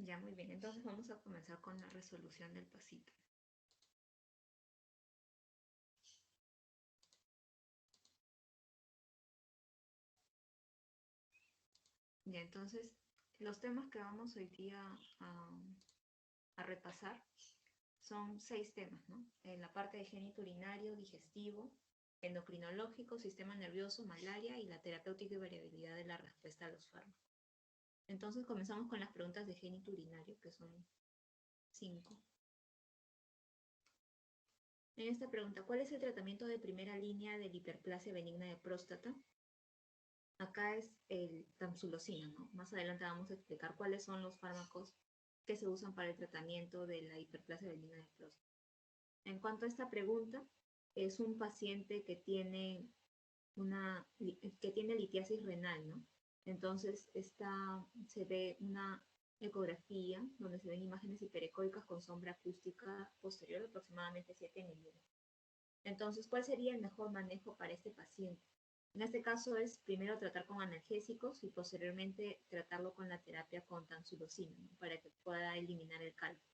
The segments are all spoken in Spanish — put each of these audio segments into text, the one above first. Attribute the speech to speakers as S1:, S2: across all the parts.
S1: Ya, muy bien. Entonces vamos a comenzar con la resolución del pasito. Ya, entonces los temas que vamos hoy día a repasar son 6 temas, ¿no? En la parte de génito urinario, digestivo, endocrinológico, sistema nervioso, malaria y la terapéutica y variabilidad de la respuesta a los fármacos. Entonces comenzamos con las preguntas de génito urinario, que son 5. En esta pregunta, ¿cuál es el tratamiento de primera línea de la hiperplasia benigna de próstata? Acá es el tamsulosina, ¿no? Más adelante vamos a explicar cuáles son los fármacos que se usan para el tratamiento de la hiperplasia benigna de próstata. En cuanto a esta pregunta, es un paciente que tiene litiasis renal, ¿no? Entonces se ve una ecografía donde se ven imágenes hiperecóicas con sombra acústica posterior de aproximadamente 7 milímetros. Entonces, ¿cuál sería el mejor manejo para este paciente? En este caso es primero tratar con analgésicos y posteriormente tratarlo con la terapia con tamsulosina, ¿no? Para que pueda eliminar el calcio.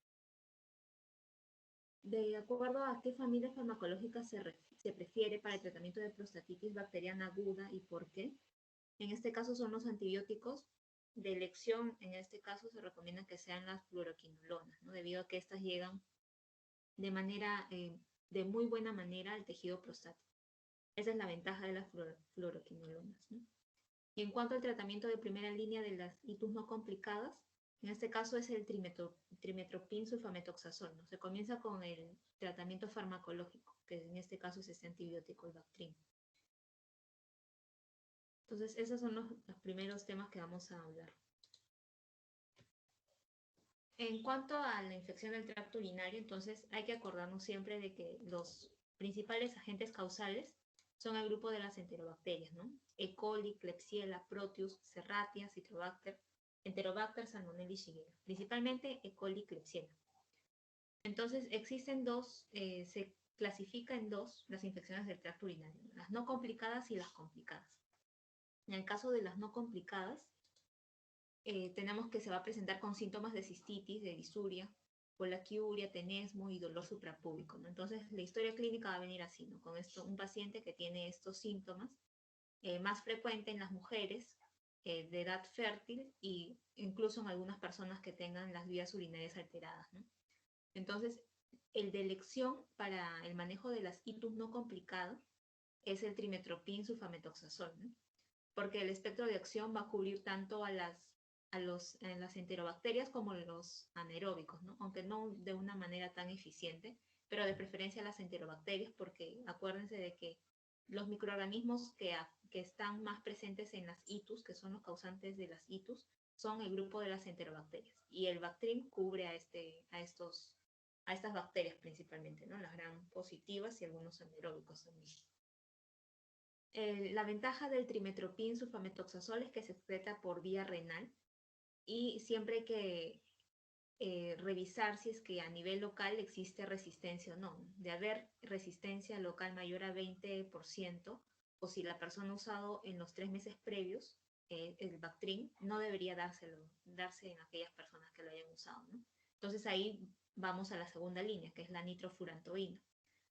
S1: De acuerdo a qué familia farmacológica se prefiere para el tratamiento de prostatitis bacteriana aguda y por qué. En este caso son los antibióticos de elección. En este caso se recomienda que sean las fluoroquinolonas, ¿no? Debido a que estas llegan de muy buena manera al tejido prostático. Esa es la ventaja de las fluoroquinolonas, ¿no? Y en cuanto al tratamiento de primera línea de las ITUS no complicadas, en este caso es el trimetopin sulfametoxazol, ¿no? Se comienza con el tratamiento farmacológico, que en este caso es este antibiótico, el Bactrim. Entonces, esos son los primeros temas que vamos a hablar. En cuanto a la infección del tracto urinario, entonces hay que acordarnos siempre de que los principales agentes causales son el grupo de las enterobacterias, ¿no? E. coli, Klebsiella, Proteus, Serratia, Citrobacter, Enterobacter, Salmonella y Shigella. Principalmente E. coli y Klebsiella. Entonces existen se clasifica en dos las infecciones del tracto urinario, las no complicadas y las complicadas. En el caso de las no complicadas, tenemos que se va a presentar con síntomas de cistitis, de disuria, polaquiuria, tenesmo y dolor suprapúbico, ¿no? Entonces, la historia clínica va a venir así, ¿no? Con esto, un paciente que tiene estos síntomas, más frecuente en las mujeres de edad fértil e incluso en algunas personas que tengan las vías urinarias alteradas, ¿no? Entonces, el de elección para el manejo de las ITUS no complicado es el trimetopin sulfametoxazol, ¿no? Porque el espectro de acción va a cubrir tanto a las enterobacterias como los anaeróbicos, ¿no? Aunque no de una manera tan eficiente, pero de preferencia las enterobacterias, porque acuérdense de que los microorganismos que están más presentes en las ITUS, que son los causantes de las ITUS, son el grupo de las enterobacterias. Y el Bactrim cubre a estas bacterias principalmente, ¿no? Las gram positivas y algunos anaeróbicos también. La ventaja del trimetopin sulfametoxazol es que se excreta por vía renal y siempre hay que revisar si es que a nivel local existe resistencia o no. De haber resistencia local mayor a 20% o si la persona ha usado en los 3 meses previos el Bactrim, no debería darse en aquellas personas que lo hayan usado, ¿no? Entonces ahí vamos a la segunda línea, que es la nitrofurantoína,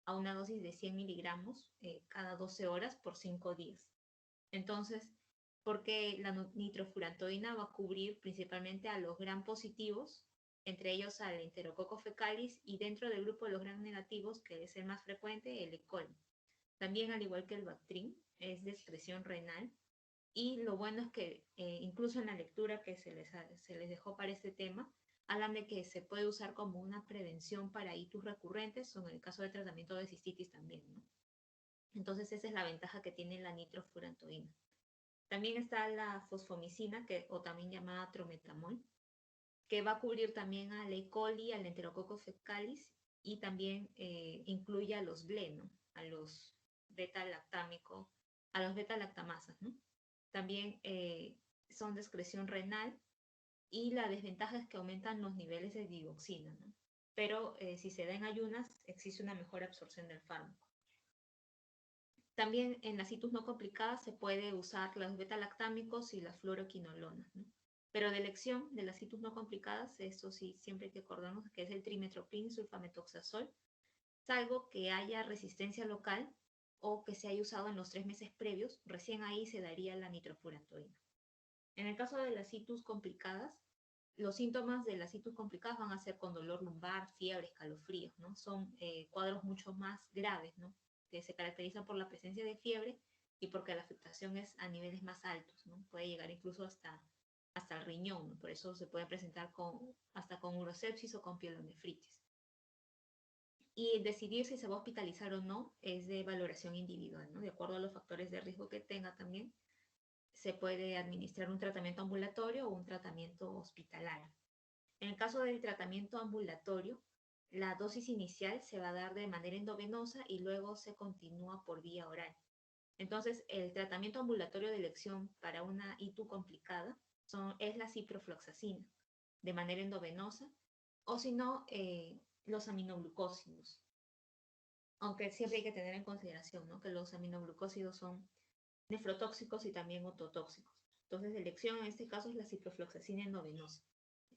S1: a una dosis de 100 miligramos cada 12 horas por 5 días. Entonces, porque la nitrofurantoína va a cubrir principalmente a los gram positivos, entre ellos al Enterococcus fecalis, y dentro del grupo de los gram negativos, que es el más frecuente, el E. coli. También, al igual que el Bactrim, es de excreción renal. Y lo bueno es que incluso en la lectura que se les dejó para este tema, hablan de que se puede usar como una prevención para ITUS recurrentes o en el caso de tratamiento de cistitis también, ¿no? Entonces esa es la ventaja que tiene la nitrofurantoína. También está la fosfomicina, o también llamada trometamol, que va a cubrir también al E. coli, al Enterococcus fecalis y también incluye a los BLE, ¿no? A los beta-lactámicos, a los beta-lactamasas, ¿no? También son de excreción renal y la desventaja es que aumentan los niveles de digoxina, ¿no? Pero si se da en ayunas, existe una mejor absorción del fármaco. También en las ITUS no complicadas se puede usar los beta-lactámicos y las fluoroquinolonas, ¿no? Pero de elección de las citus no complicadas, eso sí, siempre hay que acordarnos que es el trimetoprim sulfametoxazol, salvo que haya resistencia local o que se haya usado en los 3 meses previos, recién ahí se daría la nitrofurantoína. En el caso de las citus complicadas, los síntomas de las citus complicadas van a ser con dolor lumbar, fiebre, escalofríos, ¿no? Son cuadros mucho más graves, ¿no? Que se caracterizan por la presencia de fiebre y porque la afectación es a niveles más altos, ¿no? Puede llegar incluso hasta el riñón, ¿no? Por eso se puede presentar hasta con urosepsis o con pielonefritis. Y decidir si se va a hospitalizar o no es de valoración individual, ¿no? De acuerdo a los factores de riesgo que tenga también, se puede administrar un tratamiento ambulatorio o un tratamiento hospitalario. En el caso del tratamiento ambulatorio, la dosis inicial se va a dar de manera endovenosa y luego se continúa por vía oral. Entonces, el tratamiento ambulatorio de elección para una ITU complicada es la ciprofloxacina de manera endovenosa o si no, los aminoglucósidos. Aunque siempre hay que tener en consideración, ¿no?, que los aminoglucósidos son nefrotóxicos y también ototóxicos. Entonces, la elección en este caso es la ciprofloxacina endovenosa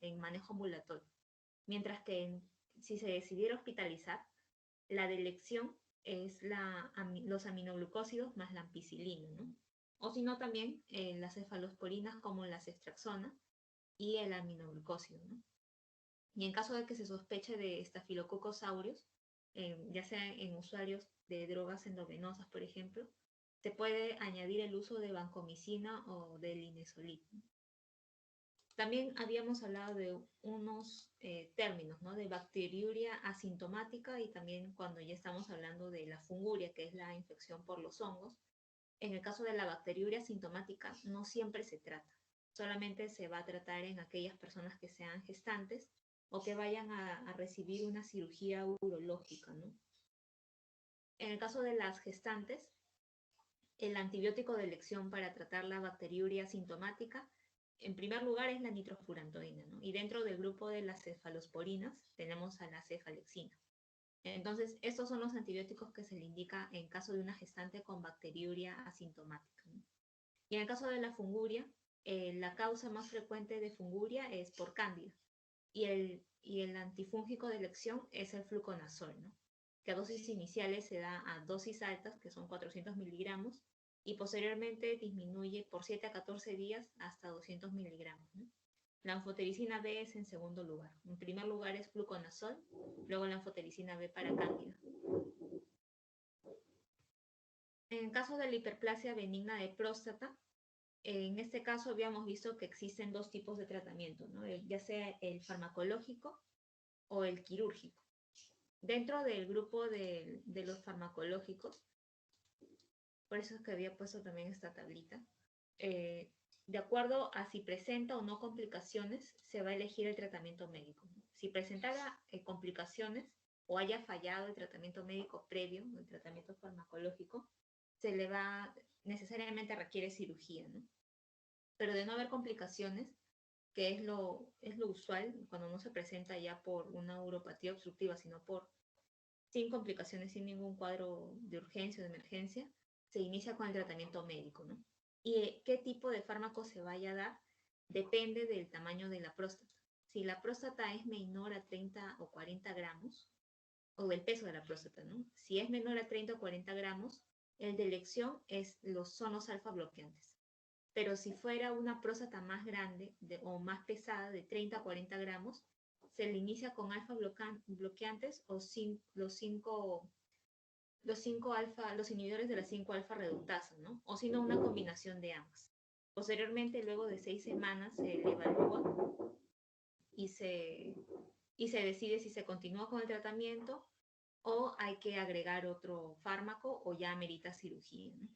S1: en manejo ambulatorio. Mientras que si se decidiera hospitalizar, la de elección es los aminoglucósidos más la ampicilina, ¿no? O si no, también las cefalosporinas como la ceftriaxona y el aminoglucósido, ¿no? Y en caso de que se sospeche de Staphylococcus aureus, ya sea en usuarios de drogas endovenosas, por ejemplo, se puede añadir el uso de vancomicina o de linezolid. También habíamos hablado de unos términos, ¿no?, de bacteriuria asintomática y también cuando ya estamos hablando de la funguria, que es la infección por los hongos. En el caso de la bacteriuria asintomática, no siempre se trata. Solamente se va a tratar en aquellas personas que sean gestantes o que vayan a recibir una cirugía urológica, ¿no? En el caso de las gestantes, el antibiótico de elección para tratar la bacteriuria asintomática, en primer lugar, es la nitrofurantoína, ¿no? Y dentro del grupo de las cefalosporinas tenemos a la cefalexina. Entonces, estos son los antibióticos que se le indica en caso de una gestante con bacteriuria asintomática, ¿no? Y en el caso de la funguria, la causa más frecuente de funguria es por cándida. Y el antifúngico de elección es el fluconazol, ¿no?, que a dosis iniciales se da a dosis altas, que son 400 miligramos, y posteriormente disminuye por 7 a 14 días hasta 200 miligramos, ¿no? La anfotericina B es en segundo lugar. En primer lugar es fluconazol, luego la anfotericina B para cándida. En caso de la hiperplasia benigna de próstata, en este caso habíamos visto que existen dos tipos de tratamiento, ¿no?, ya sea el farmacológico o el quirúrgico. Dentro del grupo de los farmacológicos, por eso es que había puesto también esta tablita, de acuerdo a si presenta o no complicaciones, se va a elegir el tratamiento médico, ¿no? Si presentara complicaciones o haya fallado el tratamiento médico previo, el tratamiento farmacológico, necesariamente requiere cirugía, ¿no? Pero de no haber complicaciones, que es lo usual cuando no se presenta ya por una uropatía obstructiva, sino sin complicaciones, sin ningún cuadro de urgencia o de emergencia, se inicia con el tratamiento médico, ¿no? Y qué tipo de fármaco se vaya a dar depende del tamaño de la próstata. Si la próstata es menor a 30 o 40 gramos, o del peso de la próstata, ¿no? Si es menor a 30 o 40 gramos, el de elección son los alfa bloqueantes. Pero si fuera una próstata más grande o más pesada, de 30 a 40 gramos, se le inicia con alfa bloqueantes o los inhibidores de la 5-alfa reductasa, ¿no? O si no, una combinación de ambas. Posteriormente, luego de 6 semanas, se le evalúa y se decide si se continúa con el tratamiento o hay que agregar otro fármaco o ya amerita cirugía, ¿no?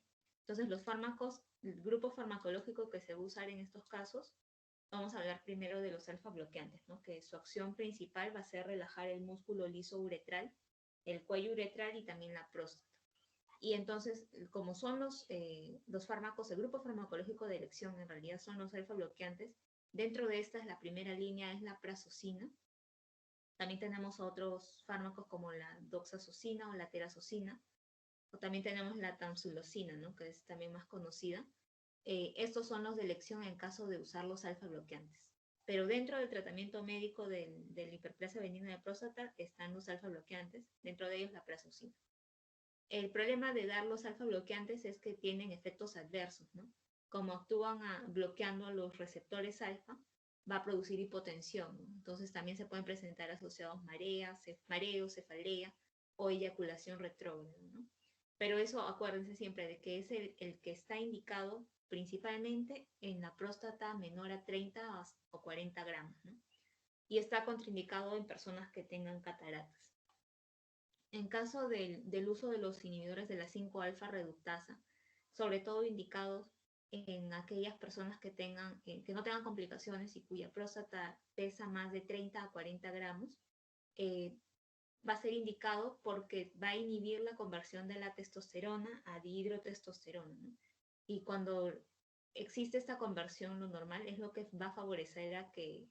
S1: Entonces, los fármacos, el grupo farmacológico que se va a usar en estos casos, vamos a hablar primero de los alfa bloqueantes, ¿no?, que su acción principal va a ser relajar el músculo liso uretral, el cuello uretral y también la próstata. Y entonces, como son los fármacos, el grupo farmacológico de elección en realidad son los alfa bloqueantes, dentro de estas la primera línea es la prazosina. También tenemos otros fármacos como la doxazosina o la terazosina, o también tenemos la tamsulosina, ¿no?, que es también más conocida. Estos son los de elección en caso de usar los alfa bloqueantes. Pero dentro del tratamiento médico de la hiperplasia benigna de próstata están los alfa bloqueantes, dentro de ellos la prazosin. El problema de dar los alfa bloqueantes es que tienen efectos adversos, ¿no? Como actúan bloqueando los receptores alfa, va a producir hipotensión, ¿no? Entonces también se pueden presentar asociados mareos, cefalea o eyaculación retrógrada, ¿no? Pero eso acuérdense siempre de que es el que está indicado principalmente en la próstata menor a 30 o 40 gramos, ¿no? Y está contraindicado en personas que tengan cataratas. En caso del uso de los inhibidores de la 5-alfa reductasa, sobre todo indicados en aquellas personas que no tengan complicaciones y cuya próstata pesa más de 30 a 40 gramos, va a ser indicado porque va a inhibir la conversión de la testosterona a dihidrotestosterona, ¿no? Y cuando existe esta conversión, lo normal es lo que va a favorecer a que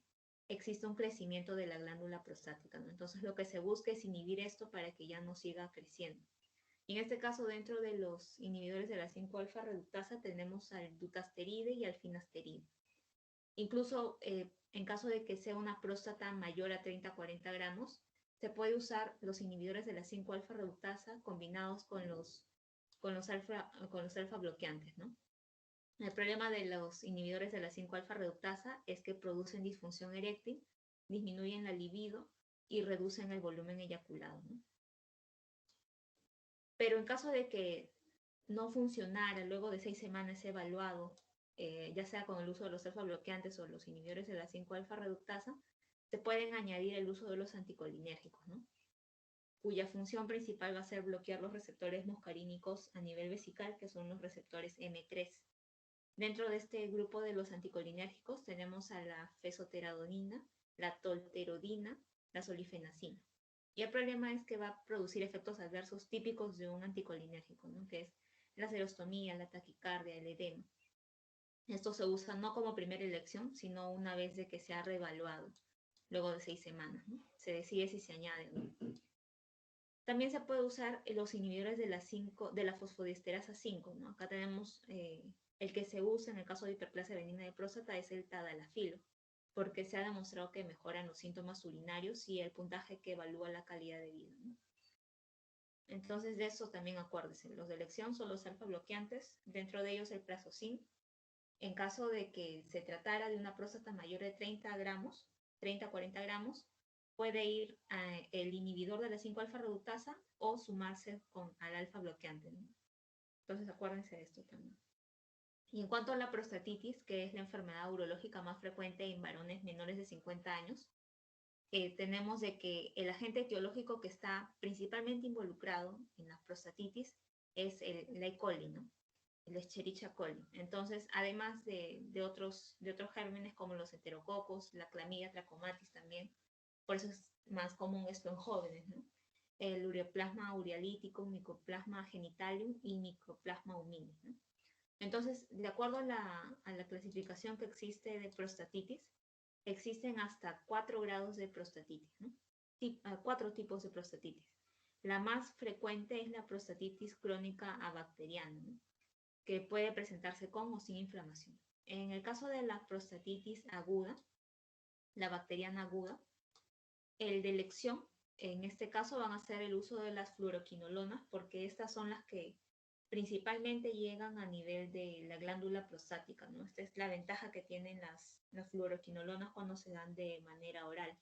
S1: exista un crecimiento de la glándula prostática, ¿no? Entonces lo que se busca es inhibir esto para que ya no siga creciendo. Y en este caso, dentro de los inhibidores de la 5-alfa reductasa, tenemos al dutasteride y al finasteride. Incluso en caso de que sea una próstata mayor a 30-40 gramos, se puede usar los inhibidores de la 5-alfa reductasa combinados con los alfa bloqueantes, ¿no? El problema de los inhibidores de la 5-alfa reductasa es que producen disfunción eréctil, disminuyen la libido y reducen el volumen eyaculado, ¿no? Pero en caso de que no funcionara, luego de 6 semanas evaluado, ya sea con el uso de los alfa bloqueantes o los inhibidores de la 5-alfa reductasa, se pueden añadir el uso de los anticolinérgicos, ¿no? Cuya función principal va a ser bloquear los receptores muscarínicos a nivel vesical, que son los receptores M3. Dentro de este grupo de los anticolinérgicos tenemos a la fesoteradonina, la tolterodina, la solifenacina. Y el problema es que va a producir efectos adversos típicos de un anticolinérgico, ¿no? Que es la serostomía, la taquicardia, el edema. Esto se usa no como primera elección, sino una vez de que se ha reevaluado, luego de 6 semanas, ¿no? Se decide si se añade o no. También se puede usar los inhibidores de la fosfodiesterasa 5, ¿no? Acá tenemos el que se usa en el caso de hiperplasia benigna de próstata es el tadalafilo, porque se ha demostrado que mejoran los síntomas urinarios y el puntaje que evalúa la calidad de vida, ¿no? Entonces de eso también acuérdense, los de elección son los alfa bloqueantes, dentro de ellos el prazosin. En caso de que se tratara de una próstata mayor de 30 gramos, 30 a 40 gramos, puede ir el inhibidor de la 5-alfa reductasa o sumarse al alfa bloqueante, ¿no? Entonces acuérdense de esto también. Y en cuanto a la prostatitis, que es la enfermedad urológica más frecuente en varones menores de 50 años, tenemos de que el agente etiológico que está principalmente involucrado en la prostatitis es la E. coli, ¿no? El Escherichia coli. Entonces, además de otros gérmenes como los enterococos, la clamidia trachomatis también, por eso es más común esto en jóvenes, ¿no? El ureaplasma urealítico, micoplasma genitalium y micoplasma huminis, ¿no? Entonces, de acuerdo a la clasificación que existe de prostatitis, existen hasta 4 grados de prostatitis, ¿no? 4 tipos de prostatitis. La más frecuente es la prostatitis crónica abacteriana, ¿no? Que puede presentarse con o sin inflamación. En el caso de la prostatitis aguda, la bacteriana aguda, el de elección, en este caso van a ser el uso de las fluoroquinolonas, porque estas son las que principalmente llegan a nivel de la glándula prostática, ¿no? Esta es la ventaja que tienen las fluoroquinolonas cuando se dan de manera oral.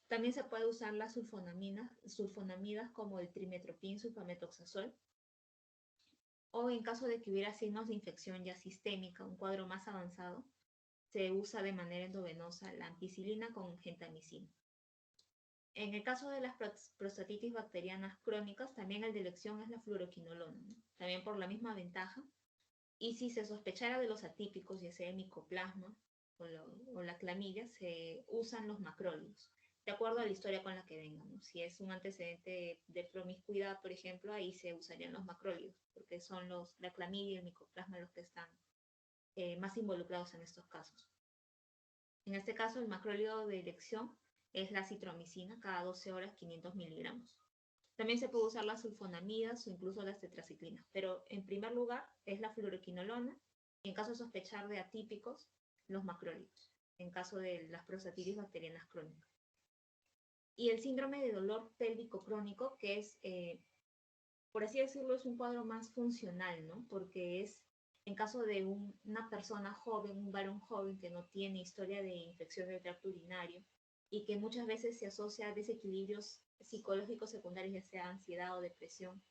S1: También se puede usar las sulfonamidas como el trimetoprim sulfametoxazol, o en caso de que hubiera signos de infección ya sistémica, un cuadro más avanzado, se usa de manera endovenosa la ampicilina con gentamicina. En el caso de las prostatitis bacterianas crónicas, también el de elección es la fluoroquinolona, ¿no? También por la misma ventaja. Y si se sospechara de los atípicos, ya sea el micoplasma o la clamidia, se usan los macrólidos, de acuerdo a la historia con la que vengan, ¿no? Si es un antecedente de promiscuidad, por ejemplo, ahí se usarían los macrólidos, porque son la clamidia y el micoplasma los que están más involucrados en estos casos. En este caso, el macrólido de elección es la citromicina, cada 12 horas 500 miligramos. También se puede usar las sulfonamidas o incluso las tetraciclinas, pero en primer lugar es la fluoroquinolona En caso de sospechar de atípicos, los macrólidos, en caso de las prostatitis bacterianas crónicas. Y el síndrome de dolor pélvico crónico, que es, por así decirlo, es un cuadro más funcional, ¿no? Porque es en caso de una persona joven, un varón joven que no tiene historia de infección del tracto urinario y que muchas veces se asocia a desequilibrios psicológicos secundarios, ya sea ansiedad o depresión,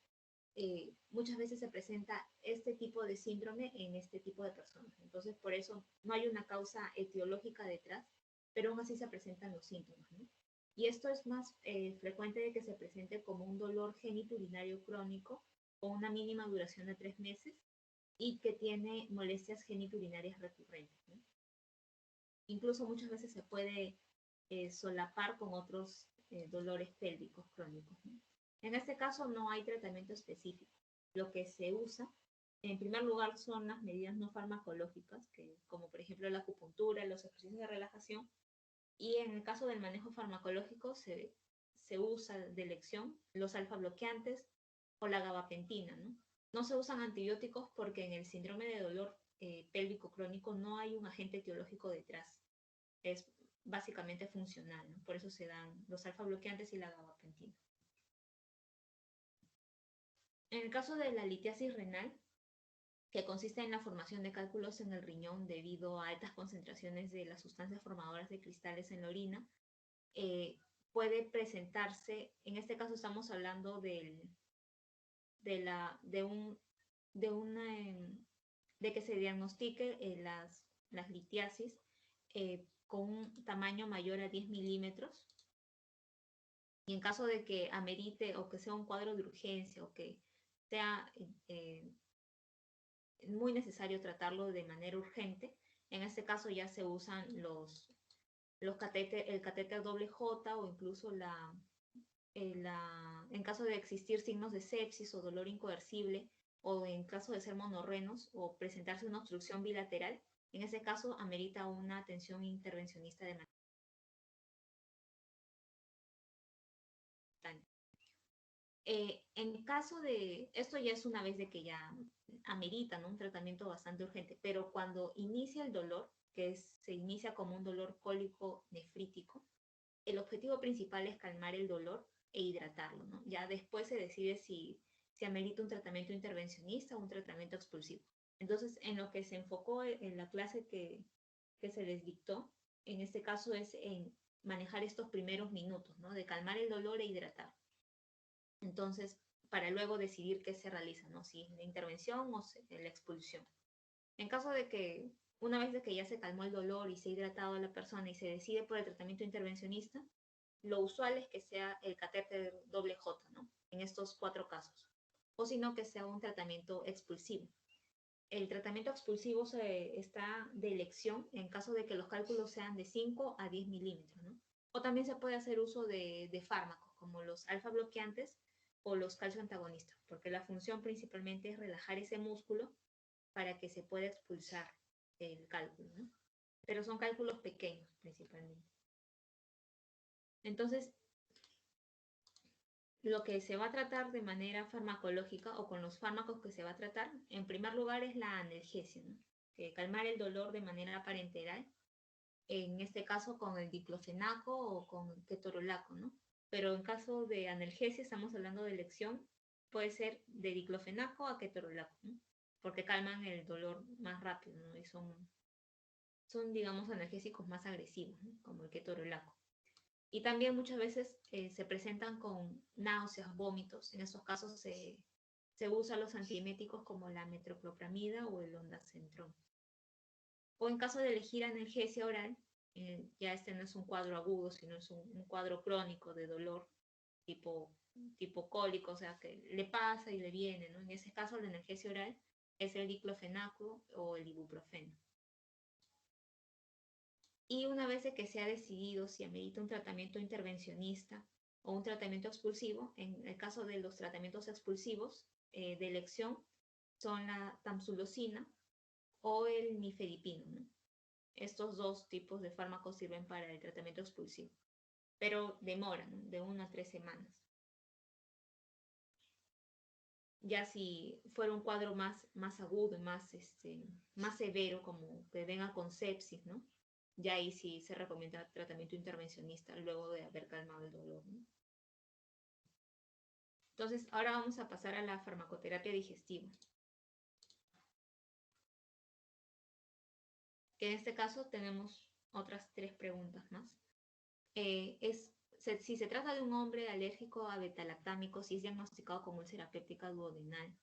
S1: muchas veces se presenta este tipo de síndrome en este tipo de personas. Entonces, por eso no hay una causa etiológica detrás, pero aún así se presentan los síntomas, ¿no? Y esto es más frecuente de que se presente como un dolor genitourinario crónico con una mínima duración de 3 meses y que tiene molestias genitourinarias recurrentes, ¿no? Incluso muchas veces se puede solapar con otros dolores pélvicos crónicos, ¿no? En este caso no hay tratamiento específico. Lo que se usa, en primer lugar, son las medidas no farmacológicas, que, como por ejemplo la acupuntura, los ejercicios de relajación, y en el caso del manejo farmacológico se usa de elección los alfa bloqueantes o la gabapentina, ¿no? No se usan antibióticos porque en el síndrome de dolor pélvico crónico no hay un agente etiológico detrás. Es básicamente funcional, ¿no? Por eso se dan los alfa bloqueantes y la gabapentina. En el caso de la litiasis renal, que consiste en la formación de cálculos en el riñón debido a altas concentraciones de las sustancias formadoras de cristales en la orina, puede presentarse, en este caso estamos hablando de que se diagnostique las litiasis con un tamaño mayor a 10 milímetros. Y en caso de que amerite o que sea un cuadro de urgencia o que sea muy necesario tratarlo de manera urgente, en este caso ya se usan el catéter doble J o incluso en caso de existir signos de sepsis o dolor incoercible, o en caso de ser monorrenos o presentarse una obstrucción bilateral, en ese caso amerita una atención intervencionista de manera simultánea. En caso de, esto ya es una vez de que ya amerita, ¿no?, un tratamiento bastante urgente, pero cuando inicia el dolor, se inicia como un dolor cólico nefrítico, el objetivo principal es calmar el dolor e hidratarlo, ¿no? Ya después se decide si amerita un tratamiento intervencionista o un tratamiento expulsivo. Entonces, en lo que se enfocó en la clase que se les dictó, en este caso es en manejar estos primeros minutos, ¿no?, de calmar el dolor e hidratar. Entonces, para luego decidir qué se realiza, ¿no?, si la intervención o la expulsión. En caso de que, una vez de que ya se calmó el dolor y se ha hidratado a la persona y se decide por el tratamiento intervencionista, lo usual es que sea el catéter doble J, ¿no?, en estos 4 casos. O si no, que sea un tratamiento expulsivo. El tratamiento expulsivo está de elección en caso de que los cálculos sean de 5 a 10 milímetros, ¿no? O también se puede hacer uso de fármacos como los alfa bloqueantes o los calcio antagonistas, porque la función principalmente es relajar ese músculo para que se pueda expulsar el cálculo, ¿no? Pero son cálculos pequeños principalmente. Entonces, lo que se va a tratar de manera farmacológica o con los fármacos que se va a tratar, en primer lugar es la analgesia, ¿no?, que calmar el dolor de manera parenteral, en este caso con el diclofenaco o con ketorolaco, ¿no? Pero en caso de analgesia estamos hablando de elección, puede ser de diclofenaco a ketorolaco, ¿no?, porque calman el dolor más rápido, ¿no?, y son digamos, analgésicos más agresivos, ¿no?, como el ketorolaco. Y también muchas veces se presentan con náuseas, vómitos. En estos casos se usan los antieméticos como la metoclopramida o el ondansetron. O en caso de elegir analgesia oral, ya este no es un cuadro agudo, sino es un cuadro crónico de dolor tipo cólico, o sea, que le pasa y le viene, ¿no? En ese caso, la analgesia oral es el diclofenaco o el ibuprofeno. Y una vez de que se ha decidido si amerita un tratamiento intervencionista o un tratamiento expulsivo, en el caso de los tratamientos expulsivos de elección son la tamsulosina o el nifedipino, ¿no? Estos 2 tipos de fármacos sirven para el tratamiento expulsivo, pero demoran, ¿no?, de 1 a 3 semanas. Ya si fuera un cuadro más agudo, más severo, como que venga con sepsis, ¿no? Ya ahí sí se recomienda tratamiento intervencionista luego de haber calmado el dolor, ¿no? Entonces, ahora vamos a pasar a la farmacoterapia digestiva, que en este caso tenemos otras 3 preguntas más. Si se trata de un hombre alérgico a betalactámicos, si es diagnosticado con úlcera péptica duodenal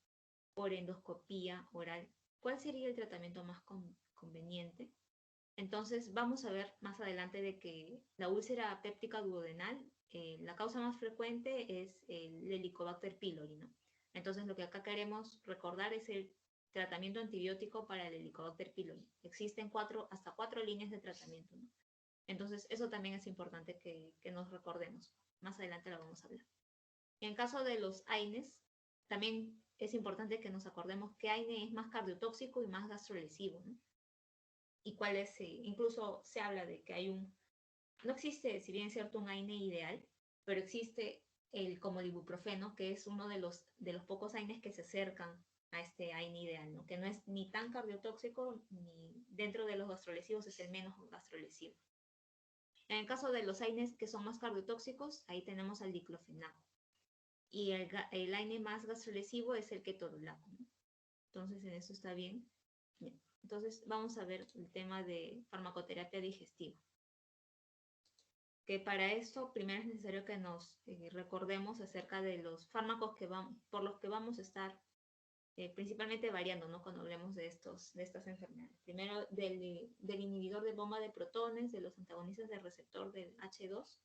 S1: por endoscopía oral, ¿cuál sería el tratamiento más conveniente? Entonces, vamos a ver más adelante de que la úlcera péptica duodenal, la causa más frecuente es el Helicobacter pylori, ¿no? Entonces, lo que acá queremos recordar es el tratamiento antibiótico para el Helicobacter pylori. Existen hasta 4 líneas de tratamiento, ¿no? Entonces, eso también es importante que nos recordemos. Más adelante lo vamos a hablar. En caso de los AINES, también es importante que nos acordemos que AINE es más cardiotóxico y más gastrolesivo, ¿no? Y cuál es, incluso se habla de que no existe, si bien es cierto, un AINE ideal, pero existe como el ibuprofeno, que es uno de los pocos AINES que se acercan a este AINE ideal, ¿no? Que no es ni tan cardiotóxico, ni dentro de los gastrolesivos es el menos gastrolesivo. En el caso de los AINES que son más cardiotóxicos, ahí tenemos al diclofenaco. Y el AINE más gastrolesivo es el ketorolaco, ¿no? Entonces, en eso está bien. Bien. Entonces, vamos a ver el tema de farmacoterapia digestiva. Que para esto, primero es necesario que nos recordemos acerca de los fármacos por los que vamos a estar principalmente variando, ¿no? Cuando hablemos de estas enfermedades. Primero, del inhibidor de bomba de protones, de los antagonistas del receptor del H2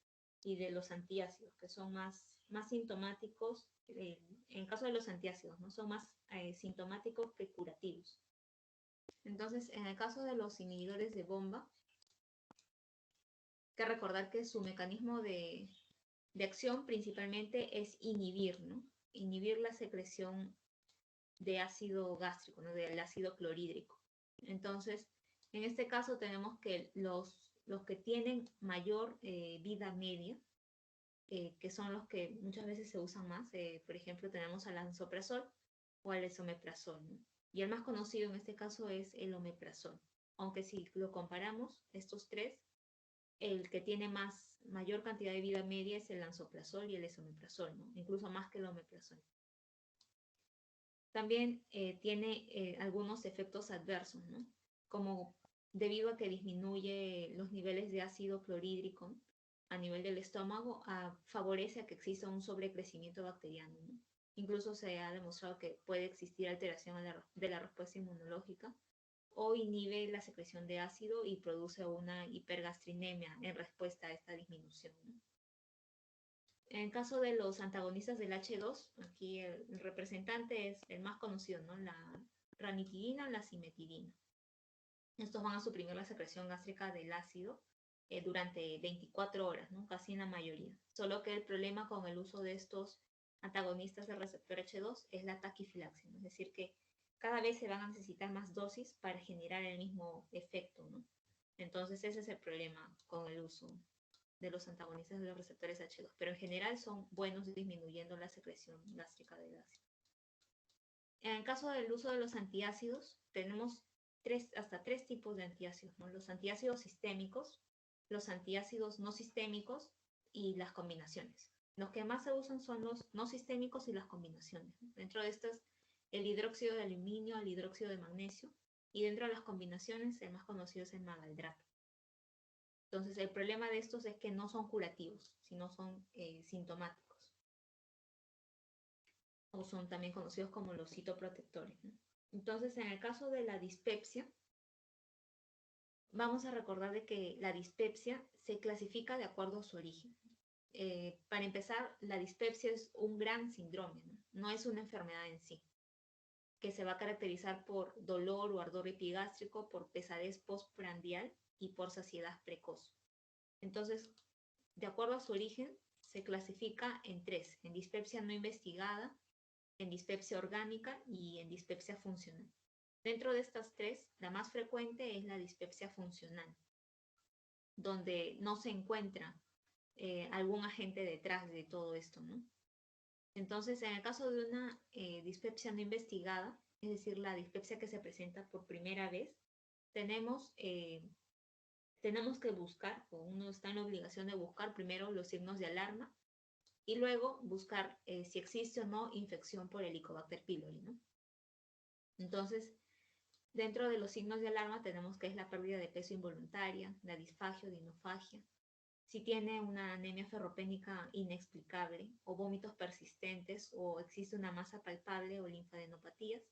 S1: y de los antiácidos, que son más sintomáticos, en caso de los antiácidos, ¿no? Son más sintomáticos que curativos. Entonces, en el caso de los inhibidores de bomba, hay que recordar que su mecanismo de acción principalmente es inhibir, ¿no? Inhibir la secreción de ácido gástrico, ¿no? Del ácido clorhídrico. Entonces, en este caso tenemos que los que tienen mayor vida media, que son los que muchas veces se usan más, por ejemplo, tenemos al lansoprazol o al esomeprazol, ¿no? Y el más conocido en este caso es el omeprazol. Aunque si lo comparamos, estos tres, el que tiene mayor cantidad de vida media es el lansoprazol y el esomeprazol, ¿no? Incluso más que el omeprazol. También tiene algunos efectos adversos, ¿no? Como debido a que disminuye los niveles de ácido clorhídrico a nivel del estómago, favorece a que exista un sobrecrecimiento bacteriano, ¿no? Incluso se ha demostrado que puede existir alteración de la respuesta inmunológica o inhibe la secreción de ácido y produce una hipergastrinemia en respuesta a esta disminución, ¿no? En caso de los antagonistas del H2, aquí el representante es el más conocido, ¿no? La ranitidina o la cimetidina. Estos van a suprimir la secreción gástrica del ácido durante 24 horas, ¿no? Casi en la mayoría. Solo que el problema con el uso de estos antagonistas del receptor H2 es la taquifilaxia, ¿no? Es decir, que cada vez se van a necesitar más dosis para generar el mismo efecto, ¿no? Entonces ese es el problema con el uso de los antagonistas de los receptores H2, pero en general son buenos disminuyendo la secreción gástrica del ácido. En el caso del uso de los antiácidos, tenemos hasta tres tipos de antiácidos, ¿no? Los antiácidos sistémicos, los antiácidos no sistémicos y las combinaciones. Los que más se usan son los no sistémicos y las combinaciones. Dentro de estas, el hidróxido de aluminio, el hidróxido de magnesio, y dentro de las combinaciones, el más conocido es el magaldrato. Entonces, el problema de estos es que no son curativos, sino son sintomáticos. O son también conocidos como los citoprotectores, ¿no? Entonces, en el caso de la dispepsia, vamos a recordar de que la dispepsia se clasifica de acuerdo a su origen. Para empezar, la dispepsia es un gran síndrome, ¿no? No es una enfermedad en sí, que se va a caracterizar por dolor o ardor epigástrico, por pesadez postprandial y por saciedad precoz. Entonces, de acuerdo a su origen, se clasifica en 3, en dispepsia no investigada, en dispepsia orgánica y en dispepsia funcional. Dentro de estas 3, la más frecuente es la dispepsia funcional, donde no se encuentra algún agente detrás de todo esto, ¿no? Entonces, en el caso de una dispepsia no investigada, es decir, la dispepsia que se presenta por primera vez, tenemos, tenemos que buscar, o uno está en la obligación de buscar primero los signos de alarma y luego buscar si existe o no infección por Helicobacter pylori, ¿no? Entonces, dentro de los signos de alarma tenemos que es la pérdida de peso involuntaria, la disfagia o dinofagia, si tiene una anemia ferropénica inexplicable o vómitos persistentes o existe una masa palpable o linfadenopatías,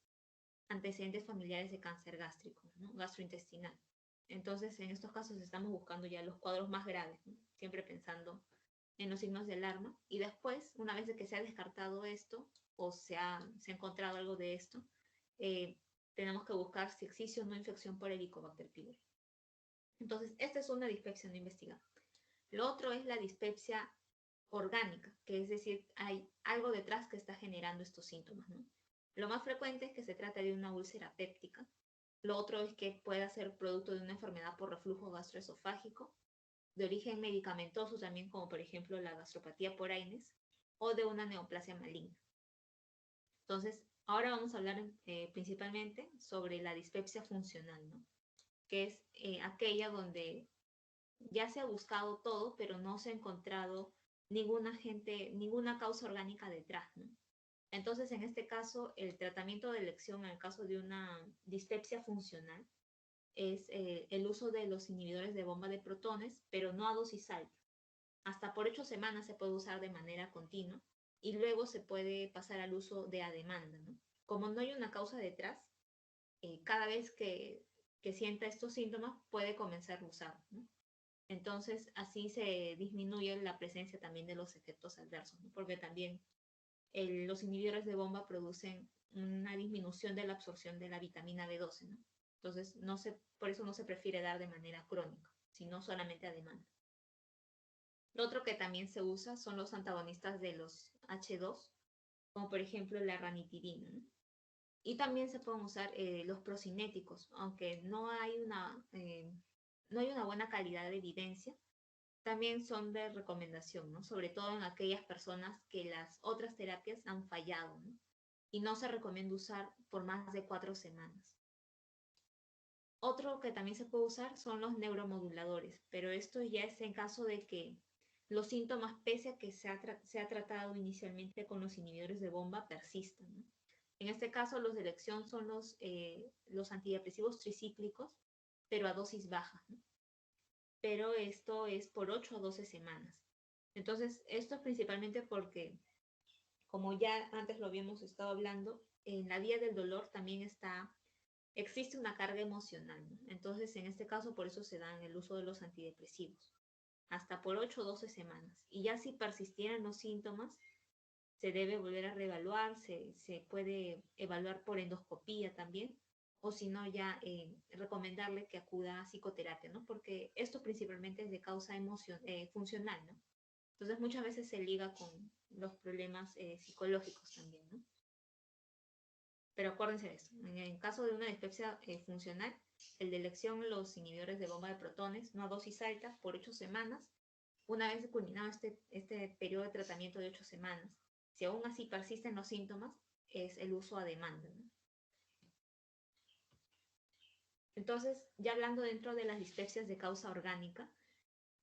S1: antecedentes familiares de cáncer gástrico, ¿no? Gastrointestinal. Entonces, en estos casos estamos buscando ya los cuadros más graves, ¿no? Siempre pensando en los signos de alarma. Y después, una vez de que se ha descartado esto o se ha encontrado algo de esto, eh, tenemos que buscar si existe o no infección por Helicobacter pylori. Entonces, esta es una dispepsia no investigada. Lo otro es la dispepsia orgánica, que es decir, hay algo detrás que está generando estos síntomas, ¿no? Lo más frecuente es que se trata de una úlcera péptica. Lo otro es que pueda ser producto de una enfermedad por reflujo gastroesofágico, de origen medicamentoso también, como por ejemplo la gastropatía por Aynes, o de una neoplasia maligna. Entonces, ahora vamos a hablar principalmente sobre la dispepsia funcional, ¿no? Que es aquella donde ya se ha buscado todo, pero no se ha encontrado ninguna causa orgánica detrás, ¿no? Entonces, en este caso, el tratamiento de elección en el caso de una dispepsia funcional es el uso de los inhibidores de bomba de protones, pero no a dosis alta. Hasta por 8 semanas se puede usar de manera continua y luego se puede pasar al uso de a demanda, ¿no? Como no hay una causa detrás, cada vez que sienta estos síntomas puede comenzar a usar, ¿no? Entonces, así se disminuye la presencia también de los efectos adversos, ¿no? Porque también los inhibidores de bomba producen una disminución de la absorción de la vitamina B12, ¿no? Entonces, por eso no se prefiere dar de manera crónica, sino solamente a demanda. Lo otro que también se usa son los antagonistas de los H2, como por ejemplo la ranitidina, ¿no? Y también se pueden usar los procinéticos, aunque no hay una buena calidad de evidencia, también son de recomendación, ¿no? Sobre todo en aquellas personas que las otras terapias han fallado, ¿no? Y no se recomienda usar por más de 4 semanas. Otro que también se puede usar son los neuromoduladores, pero esto ya es en caso de que los síntomas, pese a que se ha tratado inicialmente con los inhibidores de bomba, persistan, ¿no? En este caso, los de elección son los antidepresivos tricíclicos, pero a dosis baja, ¿no? Pero esto es por 8 a 12 semanas. Entonces, esto es principalmente porque, como ya antes lo habíamos estado hablando, en la vía del dolor también existe una carga emocional, ¿no? Entonces, en este caso, por eso se dan el uso de los antidepresivos, hasta por 8 o 12 semanas. Y ya si persistieran los síntomas, se debe volver a reevaluar, se puede evaluar por endoscopía también, o si no, ya recomendarle que acuda a psicoterapia, ¿no? Porque esto principalmente es de causa funcional, ¿no? Entonces muchas veces se liga con los problemas psicológicos también, ¿no? Pero acuérdense de esto, en el caso de una dispepsia funcional, el de elección los inhibidores de bomba de protones, no a dosis alta, por 8 semanas, una vez culminado este periodo de tratamiento de 8 semanas. Si aún así persisten los síntomas, es el uso a demanda, ¿no? Entonces, ya hablando dentro de las dispepsias de causa orgánica,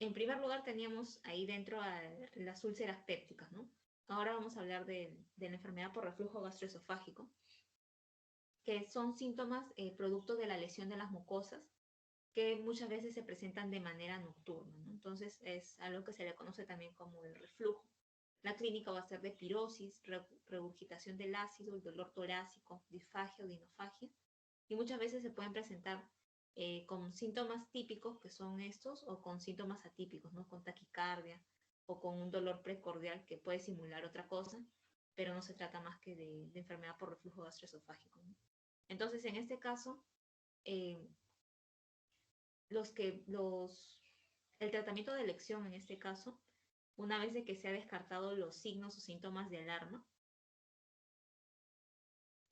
S1: en primer lugar teníamos ahí dentro a las úlceras pépticas, ¿no? Ahora vamos a hablar de la enfermedad por reflujo gastroesofágico, que son síntomas producto de la lesión de las mucosas que muchas veces se presentan de manera nocturna, ¿no? Entonces es algo que se le conoce también como el reflujo. La clínica va a ser de pirosis, regurgitación del ácido, el dolor torácico, disfagia o dinofagia, y muchas veces se pueden presentar con síntomas típicos, que son estos, o con síntomas atípicos, ¿no? Con taquicardia o con un dolor precordial que puede simular otra cosa, pero no se trata más que de enfermedad por reflujo gastroesofágico, ¿no? Entonces, en este caso, eh, el tratamiento de elección en este caso, una vez de que se ha descartado los signos o síntomas de alarma,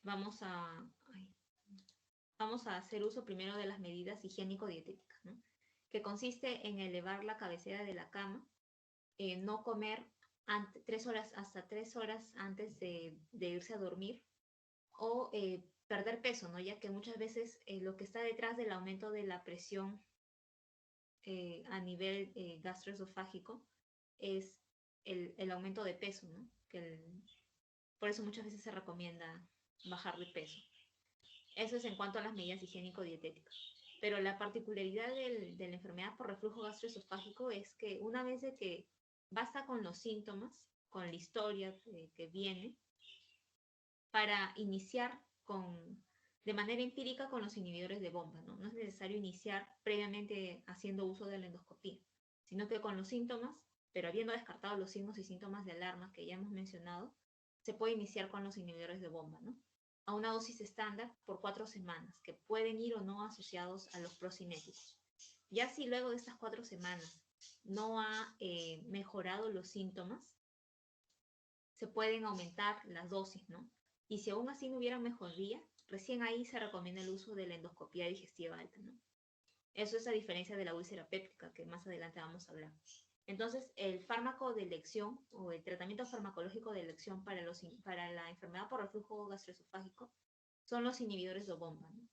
S1: vamos a, ay, vamos a hacer uso primero de las medidas higiénico-dietéticas, ¿no? Que consiste en elevar la cabecera de la cama, no comer hasta 3 horas antes de irse a dormir, o perder peso, ¿no? Ya que muchas veces lo que está detrás del aumento de la presión a nivel gastroesofágico es el aumento de peso, ¿no? Por eso muchas veces se recomienda bajar de peso. Eso es en cuanto a las medidas higiénico-dietéticas. Pero la particularidad de la enfermedad por reflujo gastroesofágico es que una vez de que basta con los síntomas, con la historia que viene, para iniciar de manera empírica con los inhibidores de bomba, ¿no? No es necesario iniciar previamente haciendo uso de la endoscopía, sino que con los síntomas, pero habiendo descartado los signos y síntomas de alarma que ya hemos mencionado, se puede iniciar con los inhibidores de bomba, ¿no? A una dosis estándar por 4 semanas, que pueden ir o no asociados a los procinéticos. Ya si luego de estas 4 semanas no ha mejorado los síntomas, se pueden aumentar las dosis, ¿no? Y si aún así no hubiera mejoría, recién ahí se recomienda el uso de la endoscopía digestiva alta, ¿no? Eso es a diferencia de la úlcera péptica, que más adelante vamos a hablar. Entonces, el fármaco de elección o el tratamiento farmacológico de elección para la enfermedad por reflujo gastroesofágico son los inhibidores de bomba, ¿no?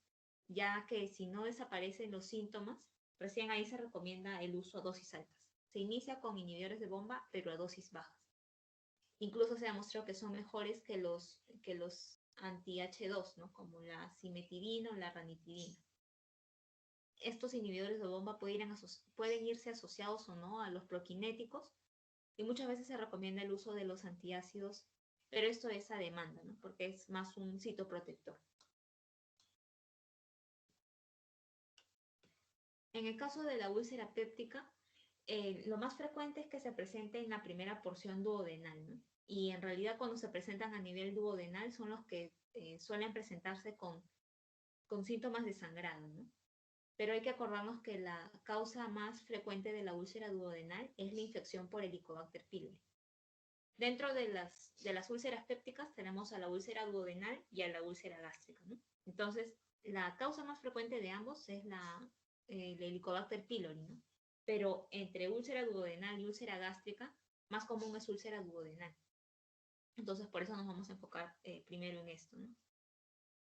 S1: Ya que si no desaparecen los síntomas, recién ahí se recomienda el uso a dosis altas. Se inicia con inhibidores de bomba, pero a dosis bajas. Incluso se ha demostrado que son mejores que los anti-H2, ¿no? Como la cimetidina o la ranitidina. Estos inhibidores de bomba pueden irse asociados o no a los proquinéticos, y muchas veces se recomienda el uso de los antiácidos, pero esto es a demanda, ¿no? Porque es más un citoprotector. En el caso de la úlcera péptica, lo más frecuente es que se presente en la primera porción duodenal, ¿no? Y en realidad cuando se presentan a nivel duodenal son los que suelen presentarse con síntomas de sangrado, ¿no? Pero hay que acordarnos que la causa más frecuente de la úlcera duodenal es la infección por Helicobacter pylori. Dentro de las úlceras pépticas tenemos a la úlcera duodenal y a la úlcera gástrica, ¿no? Entonces, la causa más frecuente de ambos es la Helicobacter pylori, ¿no? Pero entre úlcera duodenal y úlcera gástrica, más común es úlcera duodenal. Entonces, por eso nos vamos a enfocar primero en esto, ¿no?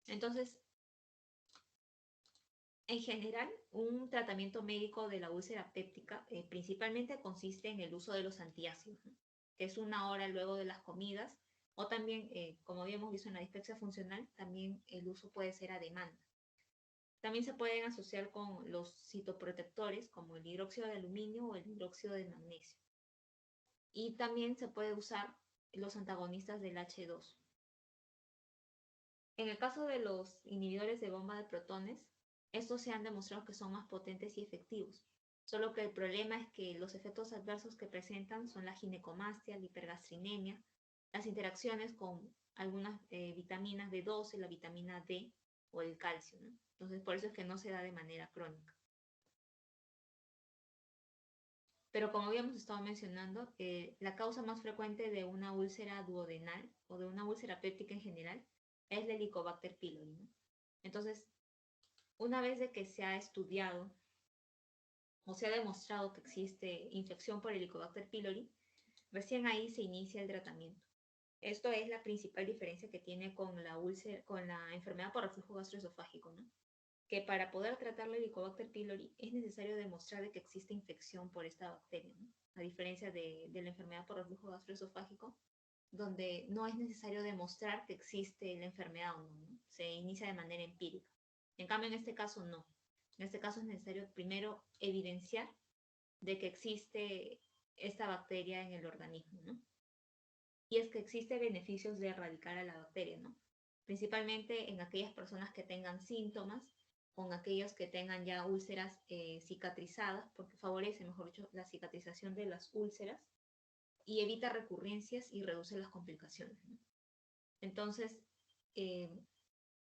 S1: Entonces, en general, un tratamiento médico de la úlcera péptica principalmente consiste en el uso de los antiácidos, ¿no? Que es 1 hora luego de las comidas, o también, como habíamos visto en la dispepsia funcional, también el uso puede ser a demanda. También se pueden asociar con los citoprotectores como el hidróxido de aluminio o el hidróxido de magnesio. Y también se puede usar los antagonistas del H2. En el caso de los inhibidores de bomba de protones, estos se han demostrado que son más potentes y efectivos, solo que el problema es que los efectos adversos que presentan son la ginecomastia, la hipergastrinemia, las interacciones con algunas vitaminas B12, la vitamina D o el calcio, ¿no? Entonces, por eso es que no se da de manera crónica. Pero como habíamos estado mencionando, la causa más frecuente de una úlcera duodenal o de una úlcera péptica en general es la Helicobacter pylori, ¿no? Entonces, una vez de que se ha estudiado o se ha demostrado que existe infección por Helicobacter pylori, recién ahí se inicia el tratamiento. Esto es la principal diferencia que tiene con la enfermedad por reflujo gastroesofágico, ¿no? Que para poder tratar la Helicobacter pylori es necesario demostrar de que existe infección por esta bacteria, ¿no? A diferencia de la enfermedad por reflujo gastroesofágico, donde no es necesario demostrar que existe la enfermedad o no, ¿no? Se inicia de manera empírica. En cambio, en este caso no. En este caso es necesario primero evidenciar de que existe esta bacteria en el organismo, ¿no? Y es que existe beneficios de erradicar a la bacteria, ¿no? Principalmente en aquellas personas que tengan síntomas, con aquellos que tengan ya úlceras cicatrizadas, porque favorece, mejor dicho, la cicatrización de las úlceras y evita recurrencias y reduce las complicaciones, ¿no? Entonces,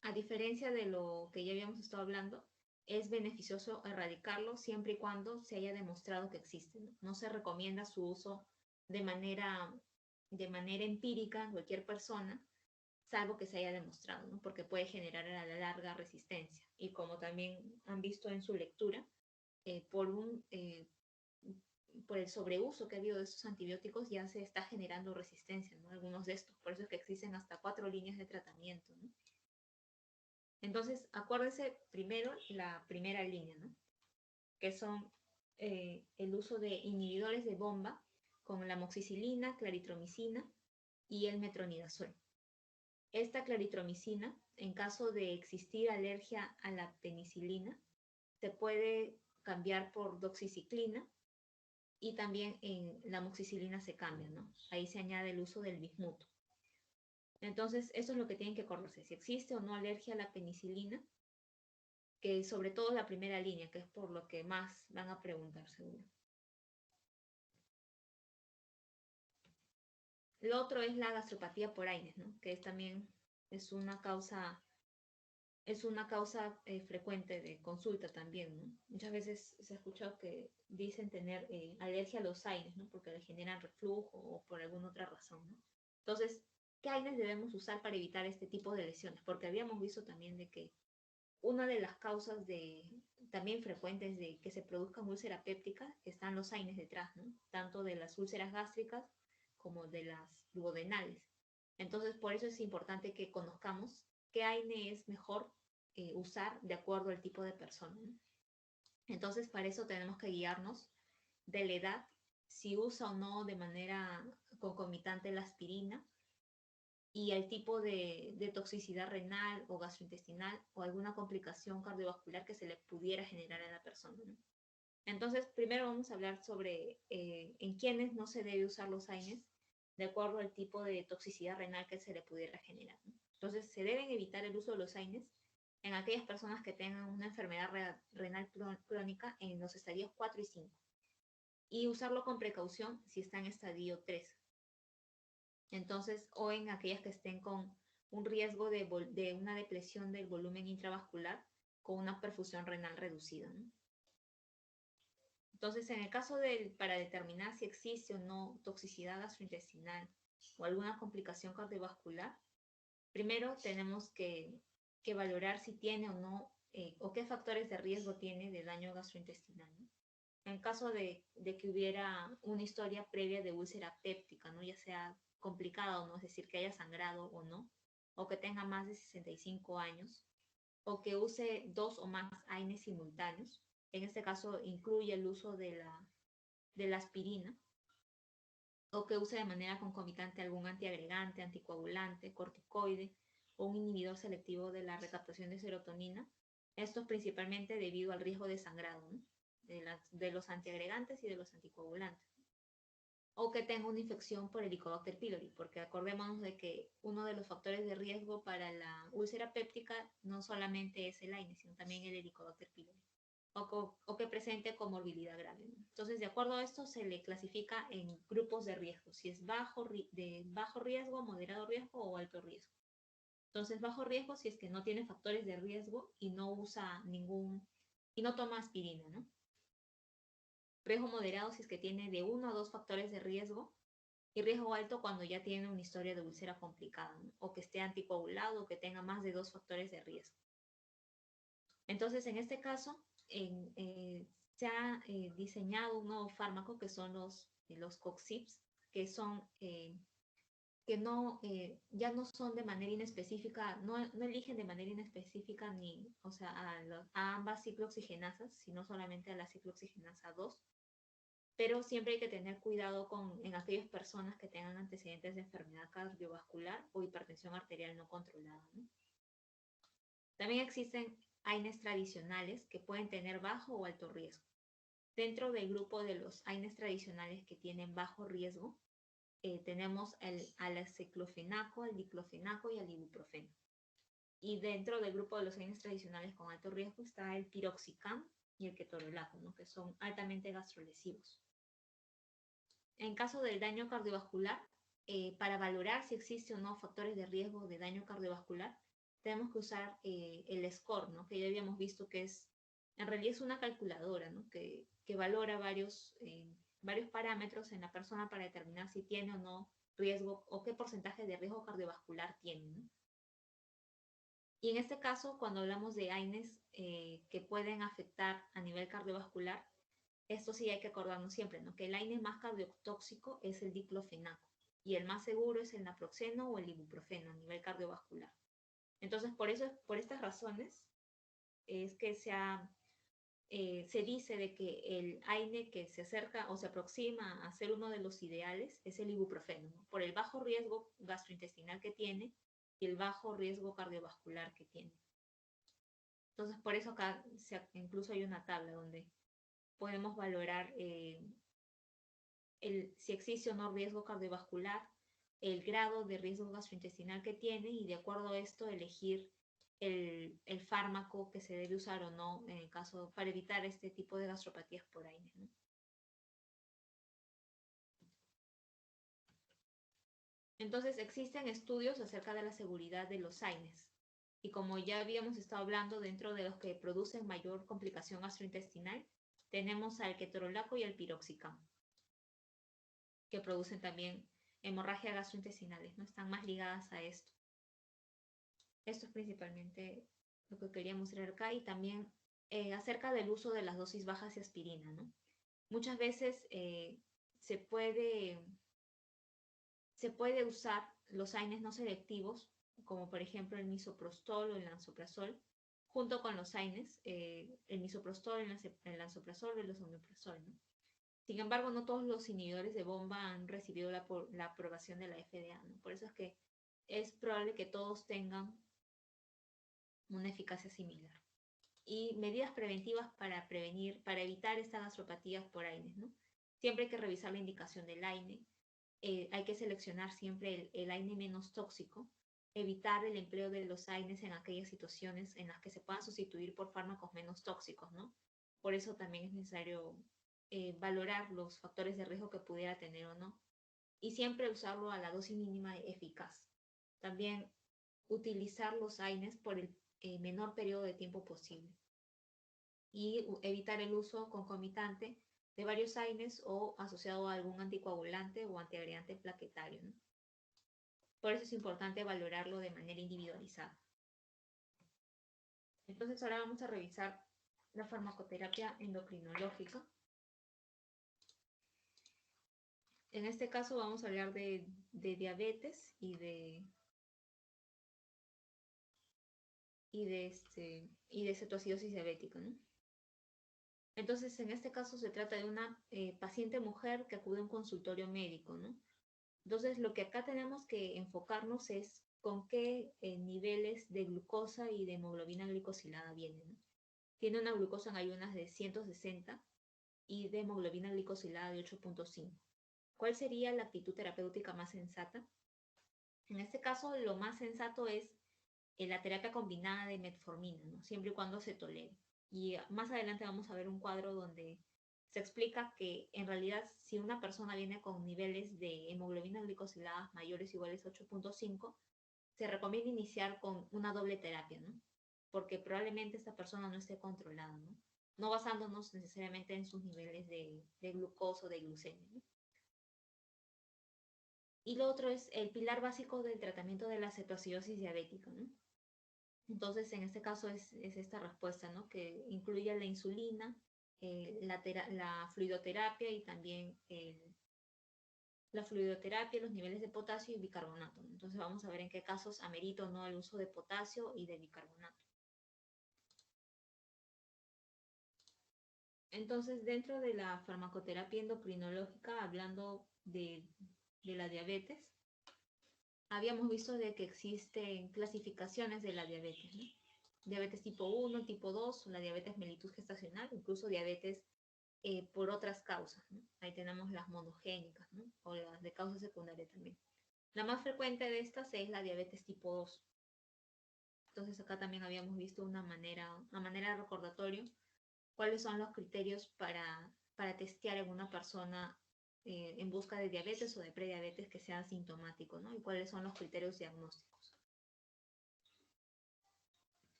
S1: a diferencia de lo que ya habíamos estado hablando, es beneficioso erradicarlo siempre y cuando se haya demostrado que existe, ¿no? No se recomienda su uso de manera empírica en cualquier persona, salvo que se haya demostrado, ¿no? Porque puede generar a la larga resistencia. Y como también han visto en su lectura, por por el sobreuso que ha habido de estos antibióticos, ya se está generando resistencia, ¿no? Algunos de estos, por eso es que existen hasta 4 líneas de tratamiento, ¿no? Entonces, acuérdense primero la primera línea, ¿no? Que son el uso de inhibidores de bomba con la amoxicilina, claritromicina y el metronidazol. Esta claritromicina, en caso de existir alergia a la penicilina, se puede cambiar por doxiciclina y también en la amoxicilina se cambia, ¿no? Ahí se añade el uso del bismuto. Entonces, eso es lo que tienen que acordarse. Si existe o no alergia a la penicilina, que sobre todo la primera línea, que es por lo que más van a preguntar seguro. Lo otro es la gastropatía por AINES, ¿no? Que también es una causa frecuente de consulta también, ¿no? Muchas veces se ha escuchado que dicen tener alergia a los AINES, ¿no? Porque le generan reflujo o por alguna otra razón, ¿no? Entonces, ¿qué AINES debemos usar para evitar este tipo de lesiones? Porque habíamos visto también de que una de las causas también frecuentes de que se produzcan úlceras pépticas están los AINES detrás, ¿no? Tanto de las úlceras gástricas como de las duodenales. Entonces, por eso es importante que conozcamos qué AINE es mejor usar de acuerdo al tipo de persona, ¿no? Entonces, para eso tenemos que guiarnos de la edad, si usa o no de manera concomitante la aspirina, y el tipo de toxicidad renal o gastrointestinal o alguna complicación cardiovascular que se le pudiera generar a la persona, ¿no? Entonces, primero vamos a hablar sobre en quiénes no se debe usar los AINES de acuerdo al tipo de toxicidad renal que se le pudiera generar, ¿no? Entonces, se deben evitar el uso de los AINES en aquellas personas que tengan una enfermedad renal crónica en los estadios 4 y 5 y usarlo con precaución si está en estadio 3. Entonces, o en aquellas que estén con un riesgo de una depresión del volumen intravascular con una perfusión renal reducida, ¿no? Entonces, en el caso para determinar si existe o no toxicidad gastrointestinal o alguna complicación cardiovascular, primero tenemos que valorar si tiene o no, o qué factores de riesgo tiene de daño gastrointestinal, ¿no? En caso de que hubiera una historia previa de úlcera péptica, ¿no? Ya sea complicada o no, es decir, que haya sangrado o no, o que tenga más de 65 años, o que use 2 o más AINES simultáneos. En este caso incluye el uso de la aspirina, o que use de manera concomitante algún antiagregante, anticoagulante, corticoide o un inhibidor selectivo de la recaptación de serotonina. Esto es principalmente debido al riesgo de sangrado, ¿no? de los antiagregantes y de los anticoagulantes. O que tenga una infección por Helicobacter pylori, porque acordémonos de que uno de los factores de riesgo para la úlcera péptica no solamente es el AINES, sino también el Helicobacter pylori. O que presente comorbilidad grave, ¿no? Entonces, de acuerdo a esto, se le clasifica en grupos de riesgo, si es de bajo riesgo, moderado riesgo o alto riesgo. Entonces, bajo riesgo si es que no tiene factores de riesgo y no usa y no toma aspirina, ¿no? Riesgo moderado si es que tiene de 1 a 2 factores de riesgo, y riesgo alto cuando ya tiene una historia de úlcera complicada, ¿no? O que esté anticoagulado o que tenga más de 2 factores de riesgo. Entonces, en este caso, se ha diseñado un nuevo fármaco que son los COXIPs, que son que no, ya no son de manera inespecífica, no eligen de manera inespecífica ni, o sea, a ambas ciclooxigenasas, sino solamente a la ciclooxigenasa 2, pero siempre hay que tener cuidado en aquellas personas que tengan antecedentes de enfermedad cardiovascular o hipertensión arterial no controlada, ¿no? También existen AINES tradicionales que pueden tener bajo o alto riesgo. Dentro del grupo de los AINES tradicionales que tienen bajo riesgo, tenemos al aceclofenaco, al diclofenaco y al ibuprofeno. Y dentro del grupo de los AINES tradicionales con alto riesgo está el piroxicam y el ketorolaco, ¿no? Que son altamente gastrolesivos. En caso del daño cardiovascular, para valorar si existe o no factores de riesgo de daño cardiovascular, tenemos que usar el SCORE, ¿no? Que ya habíamos visto que en realidad es una calculadora, ¿no? Que valora varios parámetros en la persona para determinar si tiene o no riesgo o qué porcentaje de riesgo cardiovascular tiene, ¿no? Y en este caso, cuando hablamos de AINES que pueden afectar a nivel cardiovascular, esto sí hay que acordarnos siempre, ¿no? Que el AINE más cardiotóxico es el diclofenaco y el más seguro es el naproxeno o el ibuprofeno a nivel cardiovascular. Entonces, por estas razones, es que se dice de que el AINE que se acerca o se aproxima a ser uno de los ideales es el ibuprofeno, ¿no? Por el bajo riesgo gastrointestinal que tiene y el bajo riesgo cardiovascular que tiene. Entonces, por eso acá incluso hay una tabla donde podemos valorar si existe o no riesgo cardiovascular, el grado de riesgo gastrointestinal que tiene y de acuerdo a esto elegir el fármaco que se debe usar o no en el caso para evitar este tipo de gastropatías por AINE, ¿no? Entonces existen estudios acerca de la seguridad de los AINES y como ya habíamos estado hablando dentro de los que producen mayor complicación gastrointestinal, tenemos al ketorolaco y al piroxicam, que producen también hemorragia gastrointestinales, ¿no? Están más ligadas a esto. Esto es principalmente lo que quería mostrar acá y también acerca del uso de las dosis bajas de aspirina, ¿no? Muchas veces se puede usar los AINES no selectivos, como por ejemplo el misoprostol o el lansoprazol, junto con los AINES, el misoprostol, el lansoprazol o el esomeprazol, ¿no? Sin embargo, no todos los inhibidores de bomba han recibido la aprobación de la FDA, ¿no? Por eso es que es probable que todos tengan una eficacia similar. Y medidas preventivas para prevenir, para evitar estas gastropatías por AINES, ¿no? Siempre hay que revisar la indicación del AINE, hay que seleccionar siempre el AINE menos tóxico, evitar el empleo de los AINES en aquellas situaciones en las que se puedan sustituir por fármacos menos tóxicos, ¿no? Por eso también es necesario valorar los factores de riesgo que pudiera tener o no, y siempre usarlo a la dosis mínima eficaz. También utilizar los AINES por el menor periodo de tiempo posible y evitar el uso concomitante de varios AINES o asociado a algún anticoagulante o antiagregante plaquetario, ¿no? Por eso es importante valorarlo de manera individualizada. Entonces ahora vamos a revisar la farmacoterapia endocrinológica. En este caso vamos a hablar de diabetes y de cetoacidosis diabética, ¿no? Entonces, en este caso se trata de una paciente mujer que acude a un consultorio médico, ¿no? Entonces, lo que acá tenemos que enfocarnos es con qué niveles de glucosa y de hemoglobina glicosilada viene, ¿no? Tiene una glucosa en ayunas de 160 y de hemoglobina glicosilada de 8.5. ¿Cuál sería la actitud terapéutica más sensata? En este caso, lo más sensato es la terapia combinada de metformina, ¿no? Siempre y cuando se tolere. Y más adelante vamos a ver un cuadro donde se explica que en realidad si una persona viene con niveles de hemoglobina glicosiladas mayores o iguales a 8.5, se recomienda iniciar con una doble terapia, ¿no? Porque probablemente esta persona no esté controlada, ¿no? No basándonos necesariamente en sus niveles de glucosa o de glucemia, ¿no? Y lo otro es el pilar básico del tratamiento de la cetoacidosis diabética, ¿no? Entonces, en este caso es esta respuesta, ¿no? Que incluye la insulina, la fluidoterapia y también la fluidoterapia, los niveles de potasio y bicarbonato, ¿no? Entonces vamos a ver en qué casos amerita o no el uso de potasio y de bicarbonato. Entonces, dentro de la farmacoterapia endocrinológica, hablando de la diabetes, habíamos visto de que existen clasificaciones de la diabetes, ¿no? Diabetes tipo 1, tipo 2, la diabetes mellitus gestacional, incluso diabetes por otras causas, ¿no? Ahí tenemos las monogénicas, ¿no? O las de causa secundaria también. La más frecuente de estas es la diabetes tipo 2. Entonces acá también habíamos visto una manera de recordatorio, cuáles son los criterios para testear en una persona en busca de diabetes o de prediabetes que sea asintomático, ¿no? Y cuáles son los criterios diagnósticos.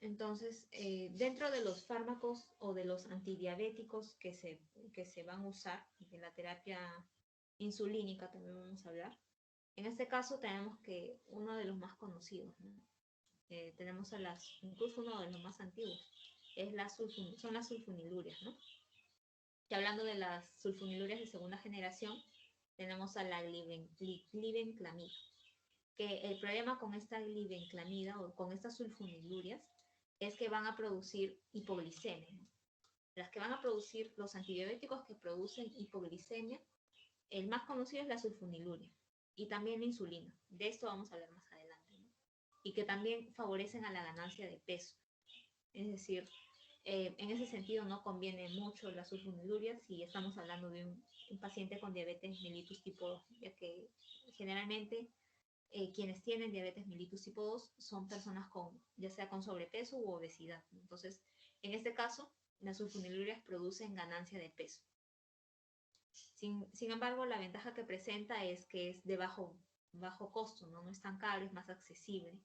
S1: Entonces, dentro de los fármacos o de los antidiabéticos que se van a usar, de la terapia insulínica también vamos a hablar, en este caso tenemos que uno de los más conocidos, ¿no? Tenemos incluso uno de los más antiguos, son las sulfonilurias, ¿no? Que hablando de las sulfonilurias de segunda generación, tenemos a la glibenclamida, que el problema con esta glibenclamida o con estas sulfonilurias es que van a producir hipoglicemia, ¿no? Las que van a producir los antibióticos que producen hipoglicemia, el más conocido es la sulfoniluria y también la insulina. De esto vamos a hablar más adelante, ¿no? Y que también favorecen a la ganancia de peso. Es decir, en ese sentido no conviene mucho la sulfoniluria si estamos hablando de un paciente con diabetes mellitus tipo 2, ya que generalmente quienes tienen diabetes mellitus tipo 2 son personas con, ya sea con sobrepeso u obesidad. Entonces, en este caso, las sulfonilurias producen ganancia de peso. Sin embargo, la ventaja que presenta es que es de bajo costo, ¿no? No es tan caro, es más accesible.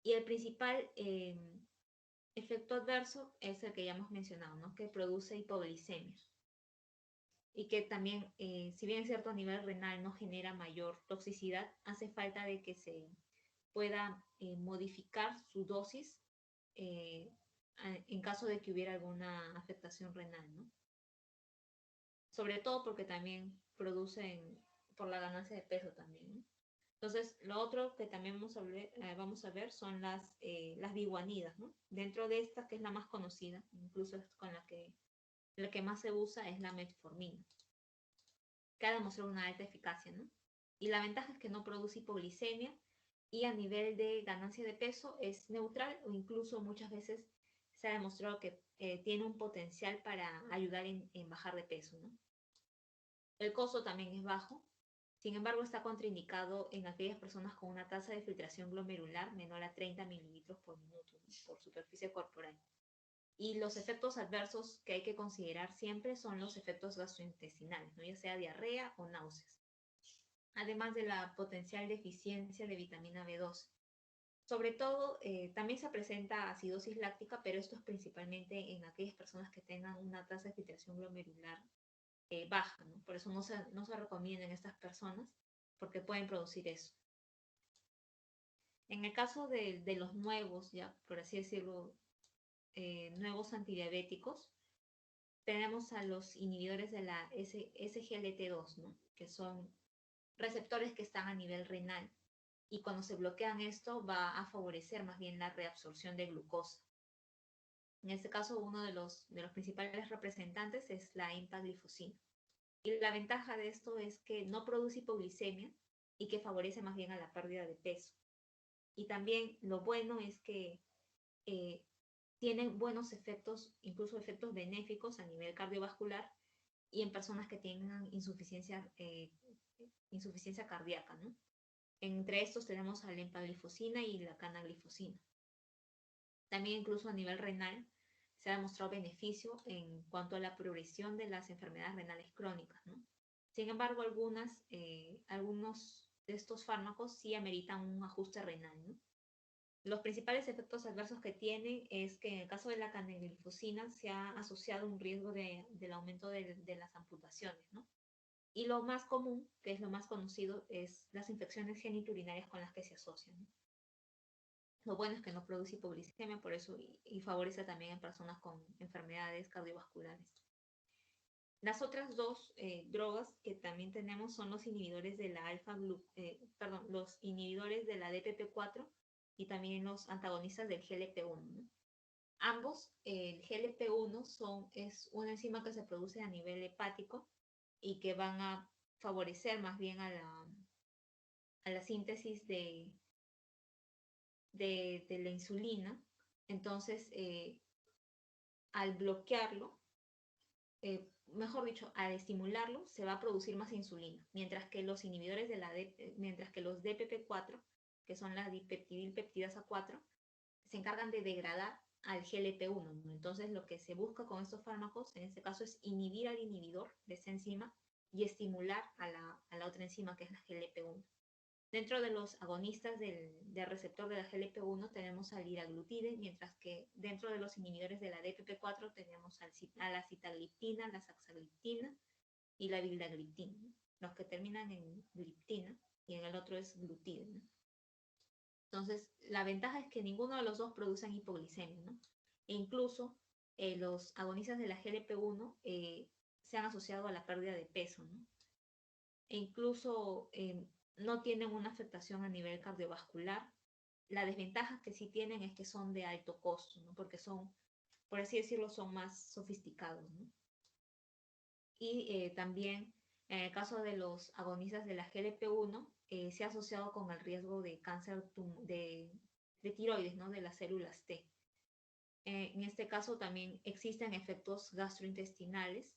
S1: Y el principal efecto adverso es el que ya hemos mencionado, ¿no? Que produce hipoglicemia. Y que también, si bien es cierto a nivel renal no genera mayor toxicidad, hace falta de que se pueda modificar su dosis en caso de que hubiera alguna afectación renal, ¿no? Sobre todo porque también producen por la ganancia de peso también, ¿no? Entonces, lo otro que también vamos a ver son las biguanidas, ¿no? Dentro de esta, que es la más conocida, incluso es con la que más se usa, es la metformina, que ha demostrado una alta eficacia, ¿no? Y la ventaja es que no produce hipoglicemia y a nivel de ganancia de peso es neutral o incluso muchas veces se ha demostrado que tiene un potencial para ayudar en bajar de peso, ¿no? El costo también es bajo, sin embargo está contraindicado en aquellas personas con una tasa de filtración glomerular menor a 30 mililitros por minuto, ¿no? Por superficie corporal. Y los efectos adversos que hay que considerar siempre son los efectos gastrointestinales, ¿no? Ya sea diarrea o náuseas, además de la potencial deficiencia de vitamina B12. Sobre todo, también se presenta acidosis láctica, pero esto es principalmente en aquellas personas que tengan una tasa de filtración glomerular baja, ¿no? Por eso no se recomienda en estas personas, porque pueden producir eso. En el caso de los nuevos, ya por así decirlo, nuevos antidiabéticos, tenemos a los inhibidores de la SGLT2, ¿no? Que son receptores que están a nivel renal. Y cuando se bloquean esto, va a favorecer más bien la reabsorción de glucosa. En este caso, uno de los principales representantes es la empaglifosina. Y la ventaja de esto es que no produce hipoglicemia y que favorece más bien a la pérdida de peso. Y también lo bueno es que tienen buenos efectos, incluso efectos benéficos a nivel cardiovascular y en personas que tengan insuficiencia cardíaca, ¿no? Entre estos tenemos a la empaglifosina y la canaglifosina. También incluso a nivel renal se ha demostrado beneficio en cuanto a la progresión de las enfermedades renales crónicas, ¿no? Sin embargo, algunos de estos fármacos sí ameritan un ajuste renal, ¿no? Los principales efectos adversos que tienen es que en el caso de la canaglifosina se ha asociado un riesgo del aumento de las amputaciones, ¿no? Y lo más común, que es lo más conocido, es las infecciones geniturinarias con las que se asocian, ¿no? Lo bueno es que no produce hipoglicemia, por eso, y favorece también en personas con enfermedades cardiovasculares. Las otras dos drogas que también tenemos son los inhibidores de la los inhibidores de la DPP4 y también los antagonistas del GLP-1, ¿no? Ambos, el GLP-1 es una enzima que se produce a nivel hepático y que van a favorecer más bien a la síntesis de la insulina. Entonces, al bloquearlo, mejor dicho, al estimularlo, se va a producir más insulina, mientras que los inhibidores mientras que los DPP4, que son las dipeptidilpeptidasa 4, se encargan de degradar al GLP-1, ¿no? Entonces, lo que se busca con estos fármacos, en este caso, es inhibir al inhibidor de esa enzima y estimular a la otra enzima, que es la GLP-1. Dentro de los agonistas del receptor de la GLP-1 tenemos al liraglutide, mientras que dentro de los inhibidores de la DPP4 tenemos a la sitagliptina, la saxagliptina y la vildagliptina, ¿no? Los que terminan en gliptina y en el otro es glutide, ¿no? Entonces, la ventaja es que ninguno de los dos producen hipoglicemia, ¿no? E incluso los agonistas de la GLP-1 se han asociado a la pérdida de peso, ¿no? E incluso no tienen una afectación a nivel cardiovascular. La desventaja que sí tienen es que son de alto costo, ¿no? Porque son, por así decirlo, son más sofisticados, ¿no? Y también en el caso de los agonistas de la GLP-1 se ha asociado con el riesgo de cáncer de tiroides, ¿no? De las células T. En este caso también existen efectos gastrointestinales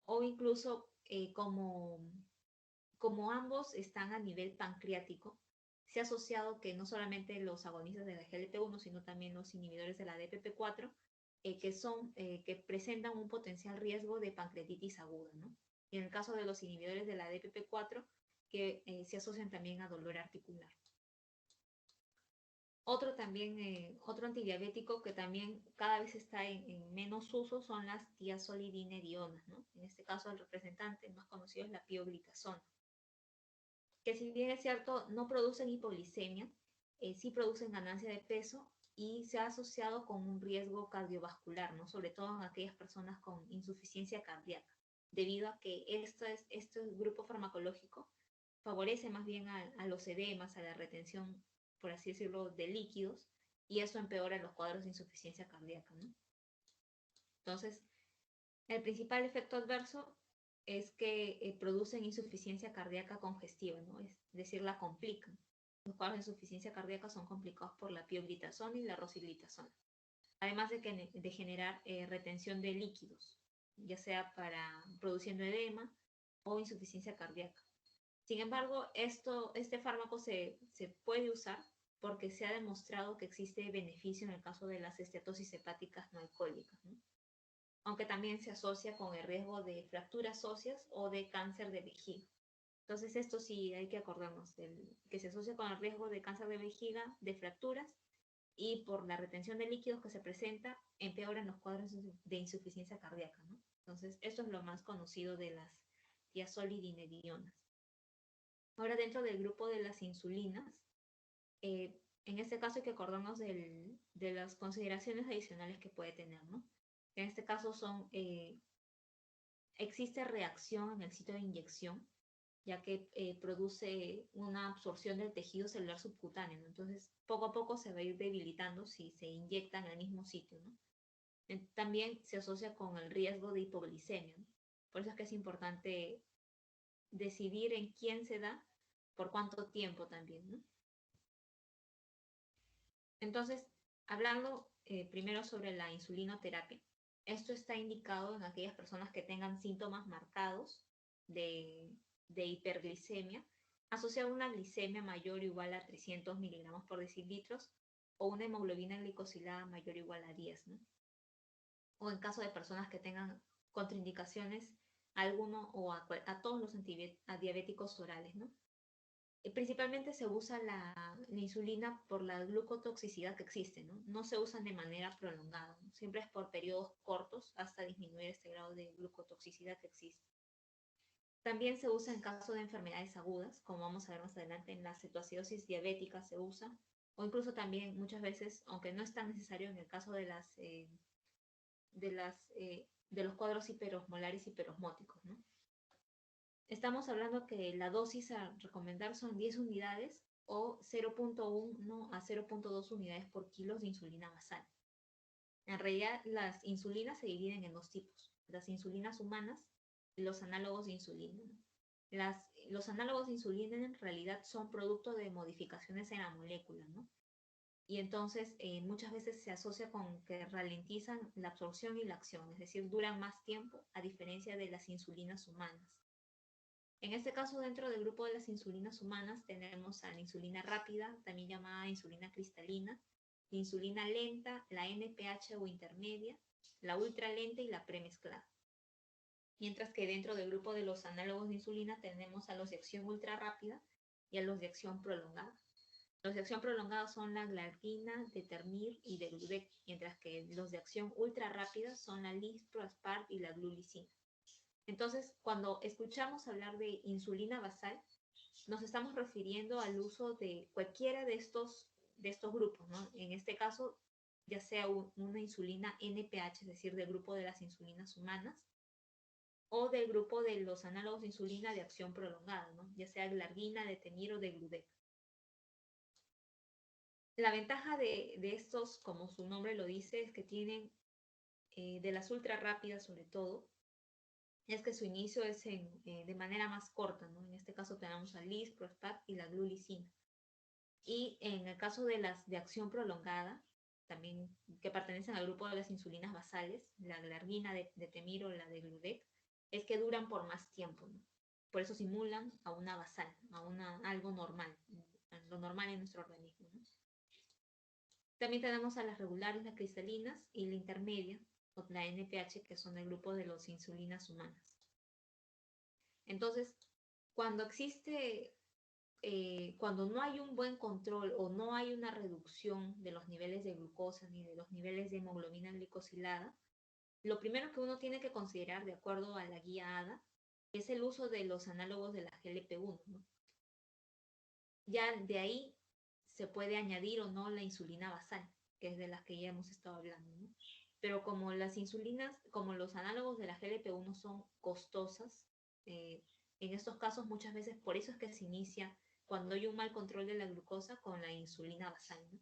S1: o incluso como ambos están a nivel pancreático, se ha asociado que no solamente los agonistas de la GLP-1, sino también los inhibidores de la DPP-4, que presentan un potencial riesgo de pancreatitis aguda, ¿no? Y en el caso de los inhibidores de la DPP-4, que se asocian también a dolor articular. Otro antidiabético que también cada vez está en menos uso son las tiazolidinedionas, ¿no? En este caso el representante más conocido es la pioglitazona, que si bien es cierto no producen hipoglicemia, sí producen ganancia de peso y se ha asociado con un riesgo cardiovascular, ¿no? Sobre todo en aquellas personas con insuficiencia cardíaca, debido a que este grupo farmacológico favorece más bien a los edemas, a la retención, por así decirlo, de líquidos, y eso empeora los cuadros de insuficiencia cardíaca, ¿no? Entonces, el principal efecto adverso es que producen insuficiencia cardíaca congestiva, ¿no? Es decir, la complican. Los cuadros de insuficiencia cardíaca son complicados por la pioglitazona y la rosiglitazona, además de generar retención de líquidos, ya sea produciendo edema o insuficiencia cardíaca. Sin embargo, este fármaco se puede usar porque se ha demostrado que existe beneficio en el caso de las esteatosis hepáticas no alcohólicas, ¿no? Aunque también se asocia con el riesgo de fracturas óseas o de cáncer de vejiga. Entonces, esto sí hay que acordarnos, que se asocia con el riesgo de cáncer de vejiga, de fracturas, y por la retención de líquidos que se presenta, empeoran los cuadros de insuficiencia cardíaca, ¿no? Entonces, esto es lo más conocido de las tiazolidinedionas. Ahora, dentro del grupo de las insulinas, en este caso hay que acordarnos de las consideraciones adicionales que puede tener, ¿no? En este caso existe reacción en el sitio de inyección, ya que produce una absorción del tejido celular subcutáneo, ¿no? Entonces, poco a poco se va a ir debilitando si se inyecta en el mismo sitio, ¿no? También se asocia con el riesgo de hipoglicemia, ¿no? Por eso es que es importante decidir en quién se da, por cuánto tiempo también, ¿no? Entonces, hablando primero sobre la insulinoterapia, esto está indicado en aquellas personas que tengan síntomas marcados de hiperglicemia, asociado a una glicemia mayor o igual a 300 miligramos por decilitros o una hemoglobina glicosilada mayor o igual a 10, ¿no? O en caso de personas que tengan contraindicaciones a alguno o a todos los diabéticos orales, ¿no? Principalmente se usa la insulina por la glucotoxicidad que existe, ¿no? No se usan de manera prolongada, ¿no? Siempre es por periodos cortos hasta disminuir este grado de glucotoxicidad que existe. También se usa en caso de enfermedades agudas, como vamos a ver más adelante en la cetoacidosis diabética se usa, o incluso también muchas veces, aunque no es tan necesario en el caso de los cuadros hiperosmolares hiperosmóticos, ¿no? Estamos hablando que la dosis a recomendar son 10 unidades o 0.1 a 0.2 unidades por kilo de insulina basal. En realidad, las insulinas se dividen en dos tipos, las insulinas humanas y los análogos de insulina. Los análogos de insulina en realidad son producto de modificaciones en la molécula, ¿no? Y entonces muchas veces se asocia con que ralentizan la absorción y la acción, es decir, duran más tiempo a diferencia de las insulinas humanas. En este caso, dentro del grupo de las insulinas humanas, tenemos a la insulina rápida, también llamada insulina cristalina, la insulina lenta, la NPH o intermedia, la ultralenta y la premezclada. Mientras que dentro del grupo de los análogos de insulina tenemos a los de acción ultra rápida y a los de acción prolongada. Los de acción prolongada son la glargina, determir y degludec, mientras que los de acción ultra rápida son la lisproaspart y la glulicina. Entonces, cuando escuchamos hablar de insulina basal, nos estamos refiriendo al uso de cualquiera de estos grupos, ¿no? En este caso, ya sea una insulina NPH, es decir, del grupo de las insulinas humanas, o del grupo de los análogos de insulina de acción prolongada, ¿no? Ya sea glargina, de Temir o de Gludec. La ventaja de estos, como su nombre lo dice, es que tienen, de las ultra rápidas sobre todo, es que su inicio es de manera más corta, ¿no? En este caso tenemos al LIS, Prostat y la glulicina. Y en el caso de las de acción prolongada, también que pertenecen al grupo de las insulinas basales, la glargina de Temir o la de Gludec, es que duran por más tiempo, ¿no? Por eso simulan a una basal, algo normal, lo normal en nuestro organismo, ¿no? También tenemos a las regulares, las cristalinas y la intermedia, o la NPH, que son el grupo de las insulinas humanas. Entonces, cuando existe, cuando no hay un buen control o no hay una reducción de los niveles de glucosa ni de los niveles de hemoglobina glicosilada, lo primero que uno tiene que considerar, de acuerdo a la guía ADA, es el uso de los análogos de la GLP-1, ¿no? Ya de ahí se puede añadir o no la insulina basal, que es de las que ya hemos estado hablando, ¿no? Pero como las insulinas, como los análogos de la GLP-1 son costosas, en estos casos muchas veces por eso es que se inicia cuando hay un mal control de la glucosa con la insulina basal, ¿no?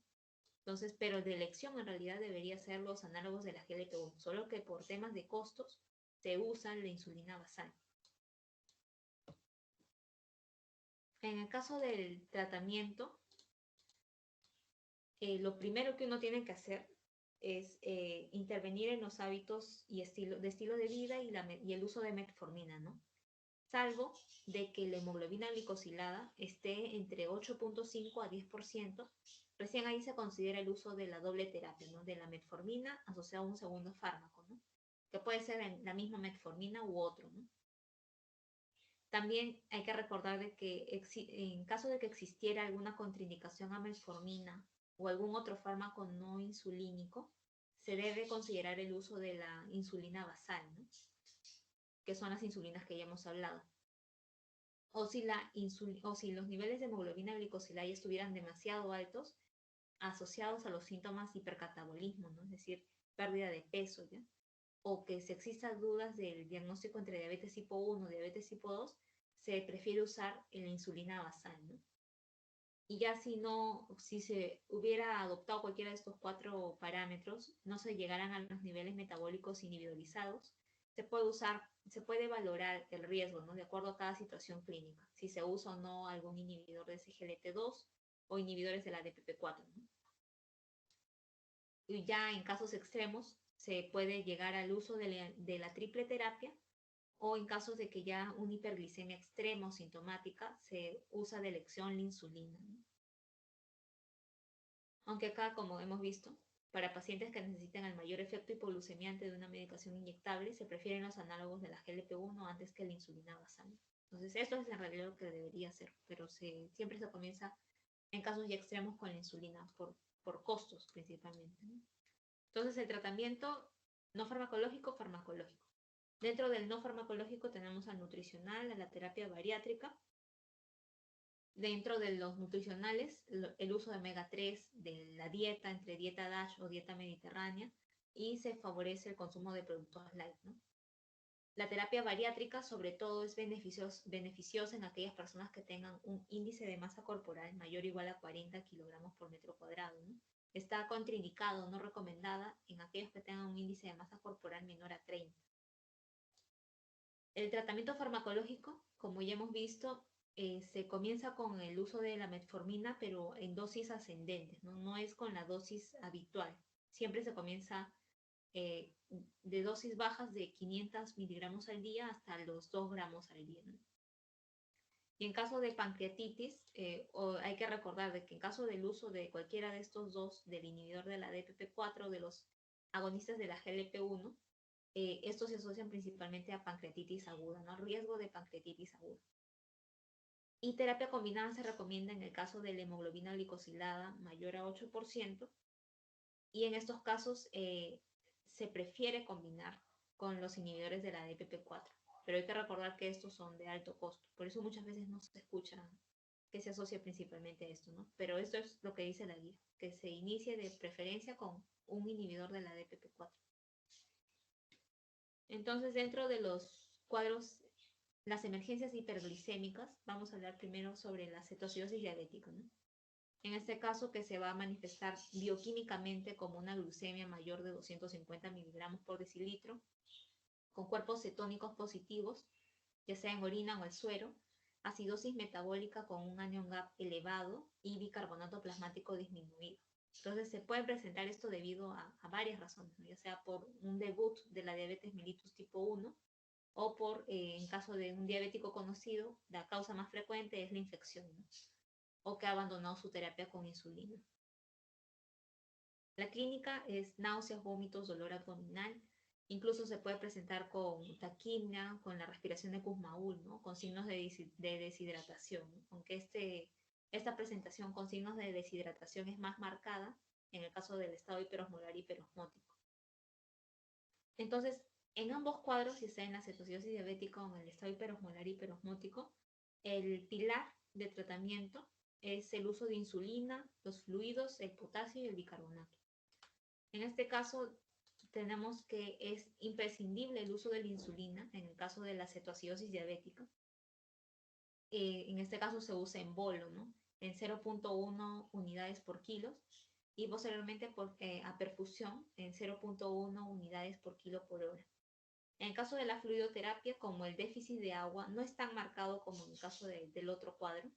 S1: Entonces, pero de elección en realidad debería ser los análogos de la GLP-1, solo que por temas de costos se usa la insulina basal. En el caso del tratamiento, lo primero que uno tiene que hacer es intervenir en los hábitos y estilo de vida y el uso de metformina, ¿no? Salvo de que la hemoglobina glicosilada esté entre 8.5 a 10%, recién ahí se considera el uso de la doble terapia, ¿no? De la metformina asociada a un segundo fármaco, ¿no? Que puede ser la misma metformina u otro, ¿no? También hay que recordar de que en caso de que existiera alguna contraindicación a metformina o algún otro fármaco no insulínico, se debe considerar el uso de la insulina basal, ¿no? Que son las insulinas que ya hemos hablado. O si los niveles de hemoglobina glicosilada estuvieran demasiado altos, asociados a los síntomas hipercatabolismo, ¿no? Es decir, pérdida de peso, ¿ya? O que si existan dudas del diagnóstico entre diabetes tipo 1 y diabetes tipo 2, se prefiere usar la insulina basal, ¿no? Y ya si se hubiera adoptado cualquiera de estos 4 parámetros, no se llegaran a los niveles metabólicos inhibidorizados, se puede valorar el riesgo, ¿no? De acuerdo a cada situación clínica, si se usa o no algún inhibidor de SGLT2 o inhibidores de la DPP4, ¿no? Y ya en casos extremos se puede llegar al uso de la triple terapia, o en casos de que ya una hiperglicemia extrema o sintomática, se usa de elección la insulina, ¿no? Aunque acá, como hemos visto, para pacientes que necesitan el mayor efecto hipoglucemiante de una medicación inyectable, se prefieren los análogos de la GLP-1 antes que la insulina basal. Entonces, esto es en realidad lo que debería ser, pero siempre se comienza en casos ya extremos con la insulina, por costos principalmente, ¿no? Entonces, el tratamiento no farmacológico, farmacológico. Dentro del no farmacológico tenemos al nutricional, a la terapia bariátrica. Dentro de los nutricionales, el uso de omega 3, de la dieta, entre dieta DASH o dieta mediterránea, y se favorece el consumo de productos light, ¿no? La terapia bariátrica, sobre todo, es beneficiosa en aquellas personas que tengan un índice de masa corporal mayor o igual a 40 kilogramos por metro cuadrado, ¿no? Está contraindicado, no recomendada, en aquellos que tengan un índice de masa corporal menor a 30. El tratamiento farmacológico, como ya hemos visto, se comienza con el uso de la metformina, pero en dosis ascendentes, ¿no? No es con la dosis habitual. Siempre se comienza eh, de dosis bajas de 500 miligramos al día hasta los 2 gramos al día, ¿no? Y en caso de pancreatitis, hay que recordar de que en caso del uso de cualquiera de estos dos, del inhibidor de la DPP4, de los agonistas de la GLP-1, estos se asocian principalmente a pancreatitis aguda, ¿no? Riesgo de pancreatitis aguda. Y terapia combinada se recomienda en el caso de la hemoglobina glicosilada mayor a 8%, y en estos casos se prefiere combinar con los inhibidores de la DPP4. Pero hay que recordar que estos son de alto costo, por eso muchas veces no se escuchan que se asocia principalmente a esto, ¿no? Pero esto es lo que dice la guía, que se inicie de preferencia con un inhibidor de la DPP4. Entonces, dentro de los cuadros, las emergencias hiperglicémicas, vamos a hablar primero sobre la cetoacidosis diabética, ¿no? En este caso, que se va a manifestar bioquímicamente como una glucemia mayor de 250 miligramos por decilitro, con cuerpos cetónicos positivos, ya sea en orina o el suero, acidosis metabólica con un anion gap elevado y bicarbonato plasmático disminuido. Entonces se puede presentar esto debido a varias razones, ¿no? Ya sea por un debut de la diabetes mellitus tipo 1 o por, en caso de un diabético conocido, la causa más frecuente es la infección, ¿no? O que ha abandonado su terapia con insulina. La clínica es náuseas, vómitos, dolor abdominal. Incluso se puede presentar con taquimia, con la respiración de Kussmaul, ¿no? Con signos de deshidratación, ¿no? Aunque esta presentación con signos de deshidratación es más marcada en el caso del estado hiperosmolar hiperosmótico. Entonces, en ambos cuadros, si está en la cetoacidosis diabética o en el estado hiperosmolar hiperosmótico, el pilar de tratamiento es el uso de insulina, los fluidos, el potasio y el bicarbonato. En este caso, tenemos que es imprescindible el uso de la insulina en el caso de la cetoacidosis diabética. En este caso se usa en bolo, ¿no? En 0.1 unidades por kilo y posteriormente a perfusión en 0.1 unidades por kilo por hora. En el caso de la fluidoterapia, como el déficit de agua no es tan marcado como en el caso del otro cuadro,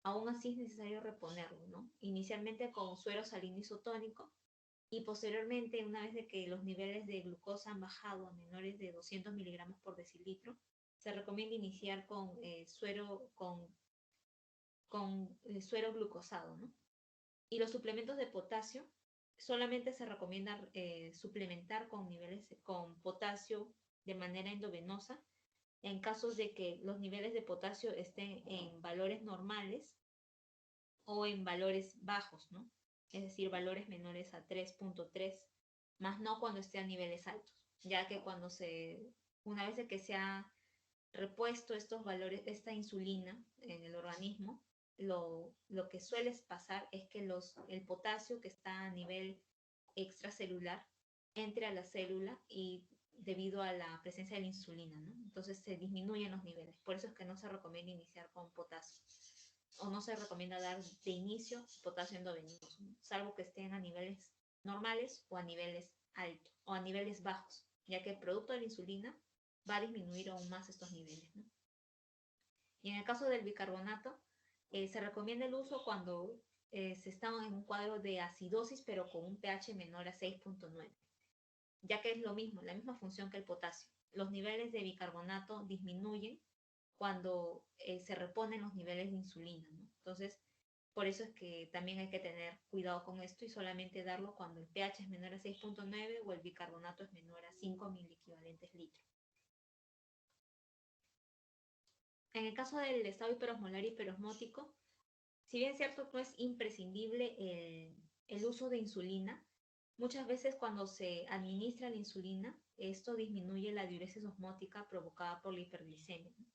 S1: aún así es necesario reponerlo, ¿no? Inicialmente con suero salino isotónico y posteriormente, una vez de que los niveles de glucosa han bajado a menores de 200 miligramos por decilitro, se recomienda iniciar con suero glucosado, ¿no? Y los suplementos de potasio, solamente se recomienda suplementar con potasio de manera endovenosa en casos de que los niveles de potasio estén en valores normales o en valores bajos, ¿no? Es decir, valores menores a 3.3, más no cuando esté a niveles altos, ya que una vez de que se ha repuesto estos valores, esta insulina en el organismo, lo que suele pasar es que el potasio que está a nivel extracelular entre a la célula y debido a la presencia de la insulina, ¿no? Entonces se disminuyen los niveles. Por eso es que no se recomienda iniciar con potasio o no se recomienda dar de inicio potasio endovenoso, ¿no? Salvo que estén a niveles normales o a niveles altos o a niveles bajos, ya que el producto de la insulina va a disminuir aún más estos niveles, ¿no? Y en el caso del bicarbonato, se recomienda el uso cuando se está en un cuadro de acidosis, pero con un pH menor a 6.9, ya que es lo mismo, la misma función que el potasio. Los niveles de bicarbonato disminuyen cuando se reponen los niveles de insulina, ¿no? Entonces, por eso es que también hay que tener cuidado con esto y solamente darlo cuando el pH es menor a 6.9 o el bicarbonato es menor a 5 miliequivalentes litro. En el caso del estado hiperosmolar hiperosmótico, si bien es cierto, no es imprescindible el uso de insulina, muchas veces cuando se administra la insulina, esto disminuye la diuresis osmótica provocada por la hiperglicemia, ¿no?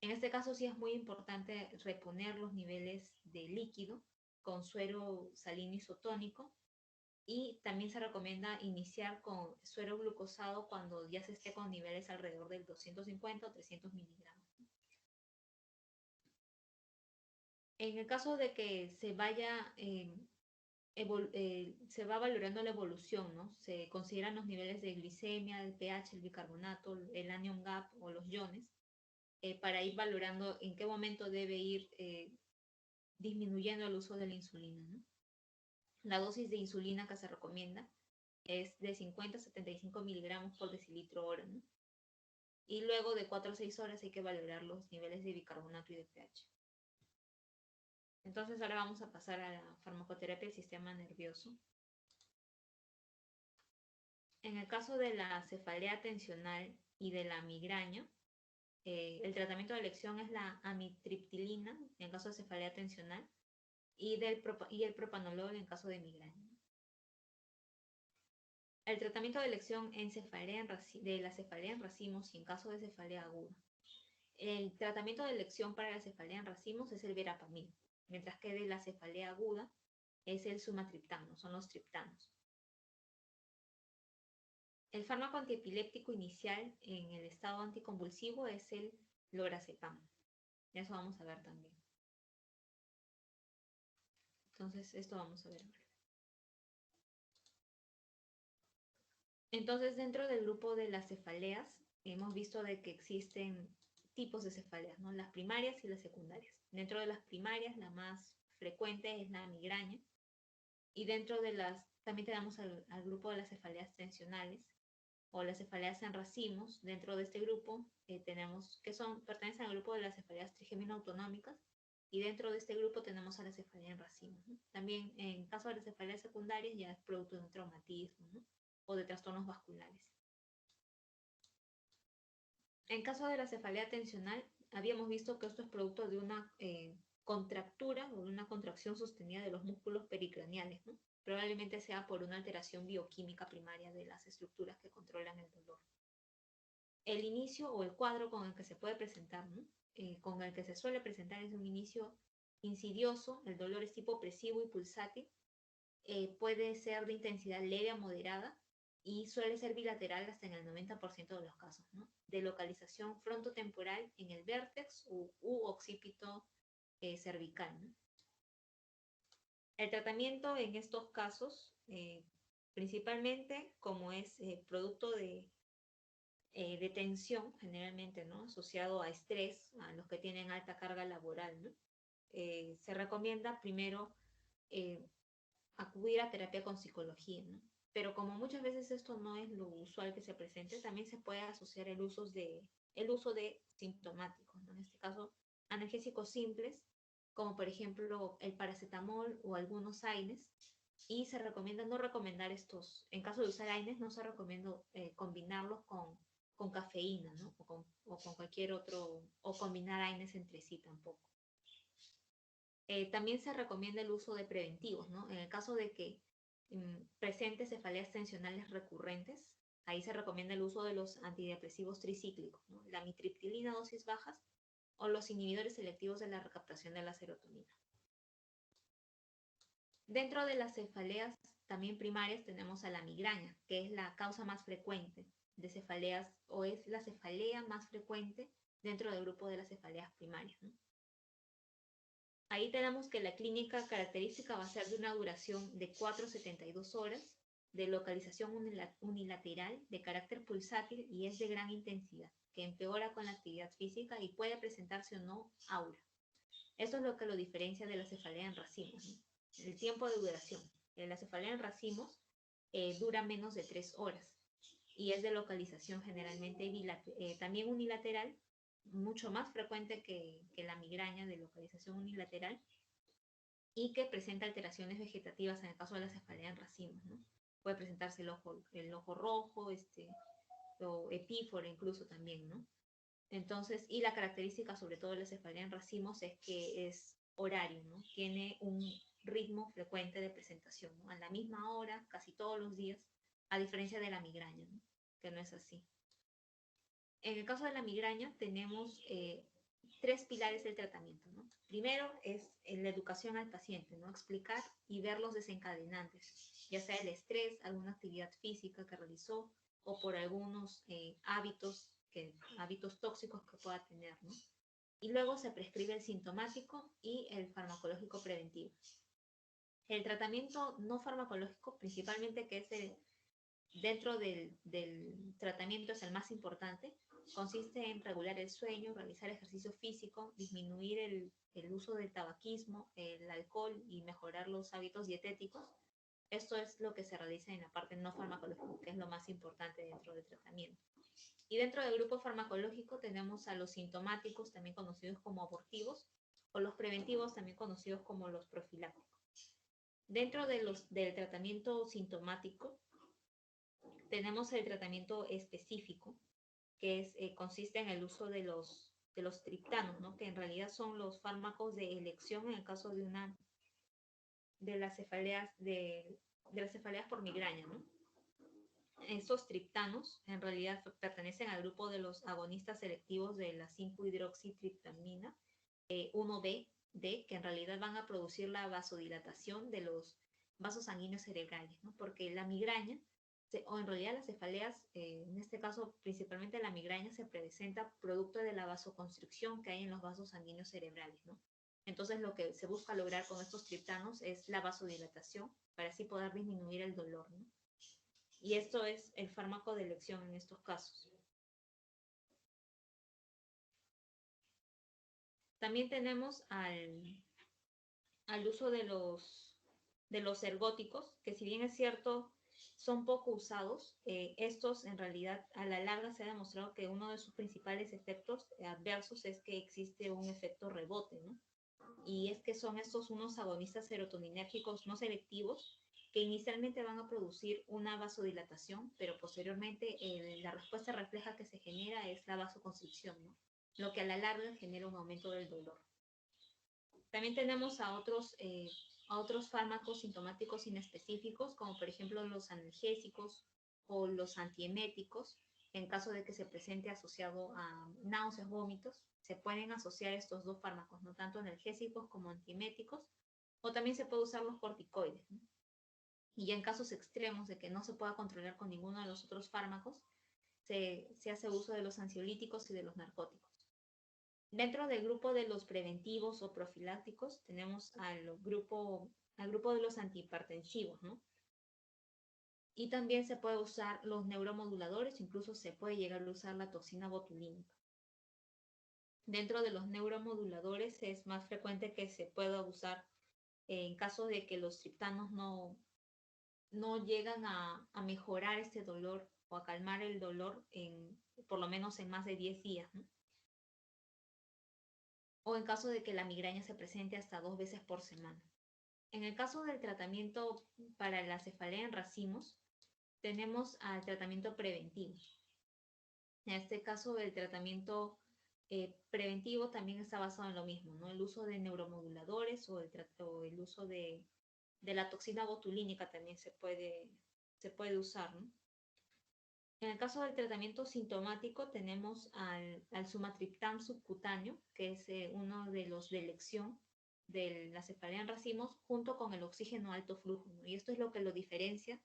S1: En este caso sí es muy importante reponer los niveles de líquido con suero salino isotónico y también se recomienda iniciar con suero glucosado cuando ya se esté con niveles alrededor del 250 o 300 miligramos. En el caso de que se va valorando la evolución, ¿no? Se consideran los niveles de glicemia, el pH, el bicarbonato, el anion gap o los iones, para ir valorando en qué momento debe ir disminuyendo el uso de la insulina, ¿no? La dosis de insulina que se recomienda es de 50 a 75 miligramos por decilitro hora, ¿no? Y luego de 4 a 6 horas hay que valorar los niveles de bicarbonato y de pH. Entonces ahora vamos a pasar a la farmacoterapia del sistema nervioso. En el caso de la cefalea tensional y de la migraña, el tratamiento de elección es la amitriptilina en caso de cefalea tensional y el propanolol en caso de migraña. El tratamiento de elección de la cefalea en racimos y en caso de cefalea aguda. El tratamiento de elección para la cefalea en racimos es el verapamil, mientras que de la cefalea aguda es el sumatriptano, son los triptanos. El fármaco antiepiléptico inicial en el estado anticonvulsivo es el lorazepam. Eso vamos a ver también. Entonces, esto vamos a ver ahora. Entonces, dentro del grupo de las cefaleas, hemos visto de que existen tipos de cefaleas, ¿no? Las primarias y las secundarias. Dentro de las primarias, la más frecuente es la migraña. Y dentro de también tenemos al grupo de las cefaleas tensionales o las cefaleas en racimos. Dentro de este grupo tenemos, pertenecen al grupo de las cefaleas trigémino-autonómicas. Y dentro de este grupo tenemos a la cefalea en racimos, ¿no? También en caso de las cefaleas secundarias ya es producto de un traumatismo, ¿no? O de trastornos vasculares. En caso de la cefalea tensional, habíamos visto que esto es producto de una contractura o de una contracción sostenida de los músculos pericraneales, ¿no? Probablemente sea por una alteración bioquímica primaria de las estructuras que controlan el dolor. El inicio o el cuadro con el que se puede presentar, ¿no? Con el que se suele presentar es un inicio insidioso, el dolor es tipo opresivo y pulsátil, puede ser de intensidad leve a moderada y suele ser bilateral hasta en el 90% de los casos, ¿no? De localización frontotemporal en el vértex u occipito cervical, ¿no? El tratamiento en estos casos, principalmente como es producto de tensión, generalmente, ¿no? Asociado a estrés, a los que tienen alta carga laboral, ¿no? Se recomienda primero acudir a terapia con psicología, ¿no? Pero como muchas veces esto no es lo usual que se presente, también se puede asociar el uso de sintomáticos, ¿no? En este caso, analgésicos simples, como por ejemplo el paracetamol o algunos AINES, y se recomienda no recomendar estos, en caso de usar AINES, no se recomienda combinarlos con cafeína, ¿no? O con cualquier otro, o combinar AINES entre sí tampoco. También se recomienda el uso de preventivos, ¿no? En el caso de que presente cefaleas tensionales recurrentes, ahí se recomienda el uso de los antidepresivos tricíclicos, ¿no? La amitriptilina a dosis bajas o los inhibidores selectivos de la recaptación de la serotonina. Dentro de las cefaleas también primarias tenemos a la migraña, que es la causa más frecuente de cefaleas o es la cefalea más frecuente dentro del grupo de las cefaleas primarias, ¿no? Ahí tenemos que la clínica característica va a ser de una duración de 4 a 72 horas, de localización unilateral, de carácter pulsátil y es de gran intensidad, que empeora con la actividad física y puede presentarse o no aura. Esto es lo que lo diferencia de la cefalea en racimos, ¿no? El tiempo de duración. La cefalea en racimos dura menos de 3 horas y es de localización generalmente también unilateral, mucho más frecuente que la migraña de localización unilateral y que presenta alteraciones vegetativas en el caso de la cefalea en racimos, ¿no? Puede presentarse el ojo rojo, o epífora incluso también, ¿no? Entonces, y la característica sobre todo de la cefalea en racimos es que es horario, ¿no? Tiene un ritmo frecuente de presentación, ¿no? A la misma hora, casi todos los días, a diferencia de la migraña, ¿no? Que no es así. En el caso de la migraña tenemos 3 pilares del tratamiento, ¿no? Primero es la educación al paciente, ¿no? Explicar y ver los desencadenantes, ya sea el estrés, alguna actividad física que realizó o por algunos hábitos tóxicos que pueda tener, ¿no? Y luego se prescribe el sintomático y el farmacológico preventivo. El tratamiento no farmacológico, principalmente que es dentro del tratamiento es el más importante, consiste en regular el sueño, realizar ejercicio físico, disminuir el uso del tabaquismo, el alcohol y mejorar los hábitos dietéticos. Esto es lo que se realiza en la parte no farmacológica, que es lo más importante dentro del tratamiento. Y dentro del grupo farmacológico tenemos a los sintomáticos, también conocidos como abortivos, o los preventivos, también conocidos como los profilácticos. Dentro del tratamiento sintomático, tenemos el tratamiento específico, que consiste en el uso de los triptanos, ¿no? Que en realidad son los fármacos de elección en el caso de las cefaleas por migraña, ¿no? Estos triptanos en realidad pertenecen al grupo de los agonistas selectivos de la 5-hidroxitriptamina 1B, D, que en realidad van a producir la vasodilatación de los vasos sanguíneos cerebrales, ¿no? Porque la migraña, o en realidad las cefaleas, en este caso principalmente la migraña, se presenta producto de la vasoconstricción que hay en los vasos sanguíneos cerebrales, ¿no? Entonces lo que se busca lograr con estos triptanos es la vasodilatación para así poder disminuir el dolor, ¿no? Y esto es el fármaco de elección en estos casos. También tenemos al uso de los ergóticos, que si bien es cierto, son poco usados, estos en realidad a la larga se ha demostrado que uno de sus principales efectos adversos es que existe un efecto rebote, ¿no? Y es que son estos unos agonistas serotoninérgicos no selectivos que inicialmente van a producir una vasodilatación, pero posteriormente la respuesta refleja que se genera es la vasoconstricción, ¿no? Lo que a la larga genera un aumento del dolor. También tenemos a otros fármacos sintomáticos inespecíficos, como por ejemplo los analgésicos o los antieméticos, en caso de que se presente asociado a náuseas, vómitos. Se pueden asociar estos dos fármacos, no tanto analgésicos como antieméticos, o también se puede usar los corticoides, ¿no? Y ya en casos extremos de que no se pueda controlar con ninguno de los otros fármacos, se hace uso de los ansiolíticos y de los narcóticos. Dentro del grupo de los preventivos o profilácticos tenemos al grupo de los antihipertensivos, ¿no? Y también se puede usar los neuromoduladores, incluso se puede llegar a usar la toxina botulínica. Dentro de los neuromoduladores es más frecuente que se pueda usar en caso de que los triptanos no llegan a mejorar este dolor o a calmar el dolor por lo menos en más de 10 días, ¿no? O en caso de que la migraña se presente hasta 2 veces por semana. En el caso del tratamiento para la cefalea en racimos, tenemos al tratamiento preventivo. En este caso, el tratamiento preventivo también está basado en lo mismo, ¿no? El uso de neuromoduladores o el uso de la toxina botulínica también se puede usar, ¿no? En el caso del tratamiento sintomático tenemos al sumatriptán subcutáneo, que es uno de los de elección de la cefalea en racimos, junto con el oxígeno alto flujo, ¿no? Y esto es lo que lo diferencia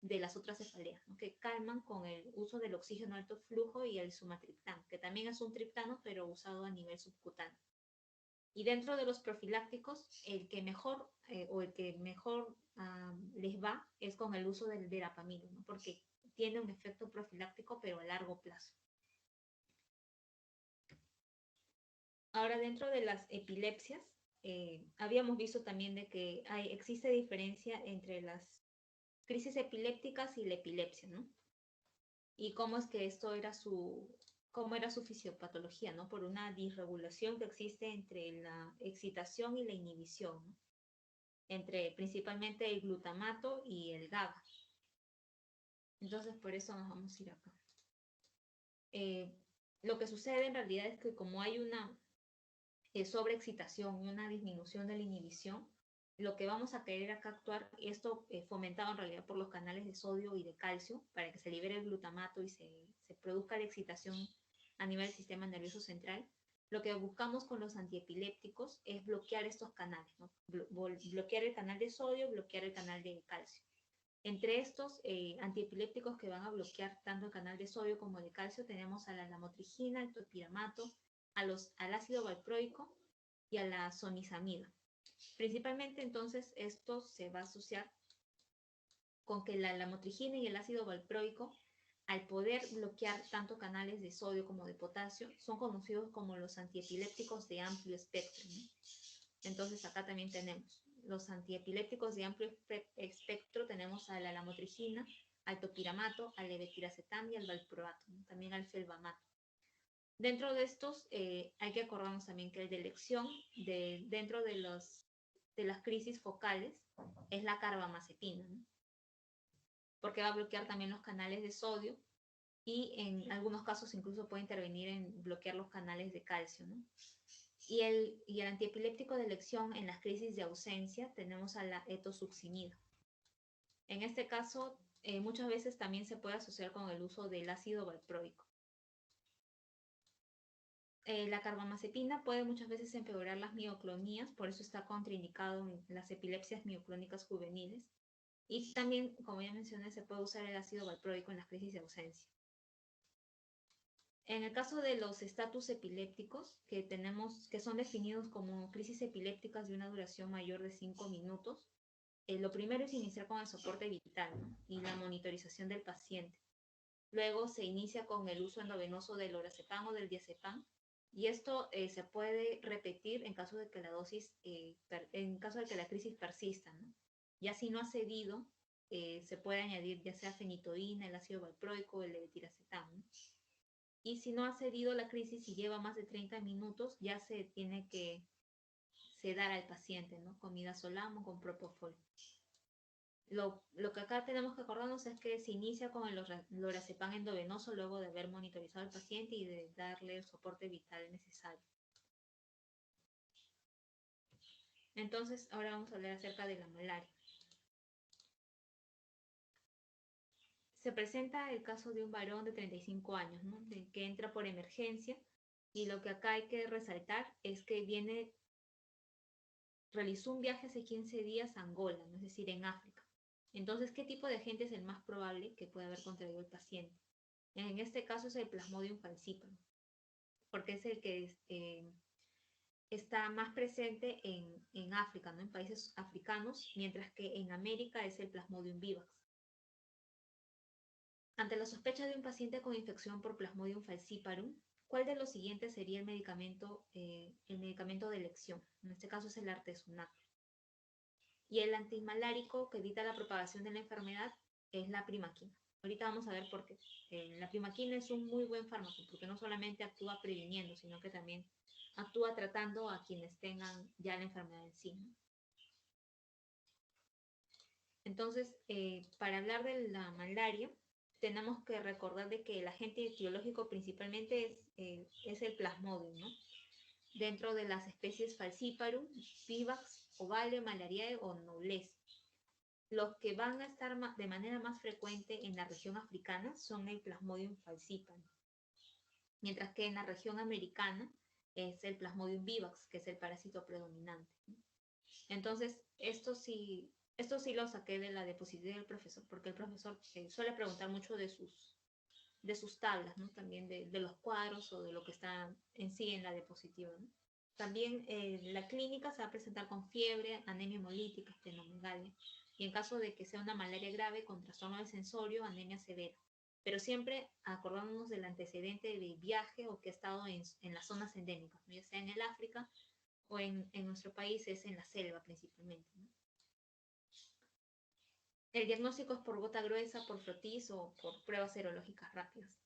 S1: de las otras cefaleas, ¿no? Que calman con el uso del oxígeno alto flujo y el sumatriptán, que también es un triptano, pero usado a nivel subcutáneo. Y dentro de los profilácticos, el que mejor les va es con el uso del verapamil, ¿no? Porque tiene un efecto profiláctico, pero a largo plazo. Ahora, dentro de las epilepsias, habíamos visto también de que existe diferencia entre las crisis epilépticas y la epilepsia, ¿no? Y cómo es que cómo era su fisiopatología, ¿no? Por una disregulación que existe entre la excitación y la inhibición, ¿no? Entre principalmente el glutamato y el GABA. Entonces, por eso nos vamos a ir acá. Lo que sucede en realidad es que como hay una sobreexcitación y una disminución de la inhibición, lo que vamos a querer acá actuar, y esto fomentado en realidad por los canales de sodio y de calcio, para que se libere el glutamato y se produzca la excitación a nivel del sistema nervioso central, lo que buscamos con los antiepilépticos es bloquear estos canales, ¿no? Bloquear el canal de sodio, bloquear el canal de calcio. Entre estos antiepilépticos que van a bloquear tanto el canal de sodio como de calcio tenemos a la lamotrigina, al topiramato, al ácido valproico y a la zonisamida. Principalmente entonces esto se va a asociar con que la lamotrigina y el ácido valproico, al poder bloquear tanto canales de sodio como de potasio, son conocidos como los antiepilépticos de amplio espectro, ¿no? Entonces acá también tenemos los antiepilépticos de amplio espectro, tenemos a la lamotrigina, al topiramato, al levetiracetam y al valproato, ¿no? También al felbamato. Dentro de estos hay que acordarnos también que el de elección dentro de las crisis focales es la carbamazepina, ¿no? Porque va a bloquear también los canales de sodio y en algunos casos incluso puede intervenir en bloquear los canales de calcio, ¿no? Y el antiepiléptico de elección en las crisis de ausencia tenemos a la etosuximida. En este caso muchas veces también se puede asociar con el uso del ácido valproico. La carbamazepina puede muchas veces empeorar las mioclonías, por eso está contraindicado en las epilepsias mioclónicas juveniles. Y también, como ya mencioné, se puede usar el ácido valproico en las crisis de ausencia. En el caso de los estatus epilépticos, que son definidos como crisis epilépticas de una duración mayor de 5 minutos, lo primero es iniciar con el soporte vital, ¿no? Y la monitorización del paciente. Luego se inicia con el uso endovenoso del lorazepam o del diazepam, y esto se puede repetir en caso de que en caso de que la crisis persista, ¿no? Ya si no ha cedido, se puede añadir ya sea fenitoína, el ácido valproico o el levetiracetam, ¿no? Y si no ha cedido la crisis y lleva más de 30 minutos, ya se tiene que sedar al paciente, ¿no? Con midazolam o con propofol. Lo que acá tenemos que acordarnos es que se inicia con el lorazepam endovenoso luego de haber monitorizado al paciente y de darle el soporte vital necesario. Entonces, ahora vamos a hablar acerca de la malaria. Se presenta el caso de un varón de 35 años, ¿no? Que entra por emergencia, y lo que acá hay que resaltar es que realizó un viaje hace 15 días a Angola, ¿no? Es decir, en África. Entonces, ¿qué tipo de agente es el más probable que pueda haber contraído el paciente? En este caso es el Plasmodium falciparum, porque es el que está más presente en África, ¿no? En países africanos, mientras que en América es el Plasmodium vivax. Ante la sospecha de un paciente con infección por Plasmodium falciparum, ¿cuál de los siguientes sería el medicamento de elección? En este caso es el artesunate. Y el antimalárico que evita la propagación de la enfermedad es la primaquina. Ahorita vamos a ver por qué. La primaquina es un muy buen fármaco porque no solamente actúa previniendo, sino que también actúa tratando a quienes tengan ya la enfermedad en sí, ¿no? Entonces, para hablar de la malaria, tenemos que recordar de que el agente etiológico principalmente es el plasmodium, ¿no? Dentro de las especies Falciparum, Vivax, Ovale, Malariae o Knowles. Los que van a estar de manera más frecuente en la región africana son el Plasmodium falciparum, mientras que en la región americana es el Plasmodium vivax, que es el parásito predominante. Entonces, esto sí lo saqué de la diapositiva del profesor, porque el profesor suele preguntar mucho de sus tablas, ¿no? También de los cuadros o de lo que está en sí en la diapositiva, ¿no? También la clínica se va a presentar con fiebre, anemia hemolítica, esplenomegalia, y en caso de que sea una malaria grave con trastorno del sensorio, anemia severa. Pero siempre acordándonos del antecedente de viaje o que ha estado en las zonas endémicas, ¿no? Ya sea en el África o en nuestro país es en la selva principalmente, ¿no? El diagnóstico es por gota gruesa, por frotis o por pruebas serológicas rápidas.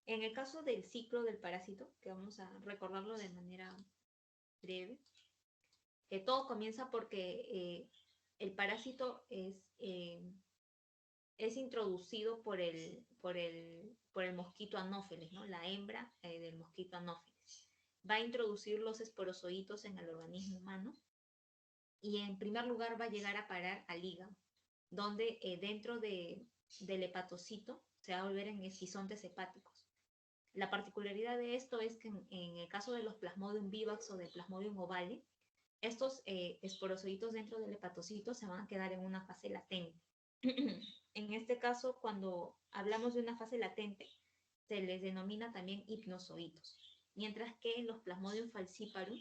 S1: En el caso del ciclo del parásito, que vamos a recordarlo de manera breve, todo comienza porque el parásito es introducido por el mosquito anófeles, ¿no? La hembra del mosquito anófeles. Va a introducir los esporozoitos en el organismo humano y en primer lugar va a llegar a parar al hígado, donde dentro del hepatocito se va a volver en esquizontes hepáticos. La particularidad de esto es que en el caso de los Plasmodium vivax o de Plasmodium ovale, estos esporozoitos dentro del hepatocito se van a quedar en una fase latente. En este caso, cuando hablamos de una fase latente, se les denomina también hipnozoitos, mientras que los Plasmodium falciparum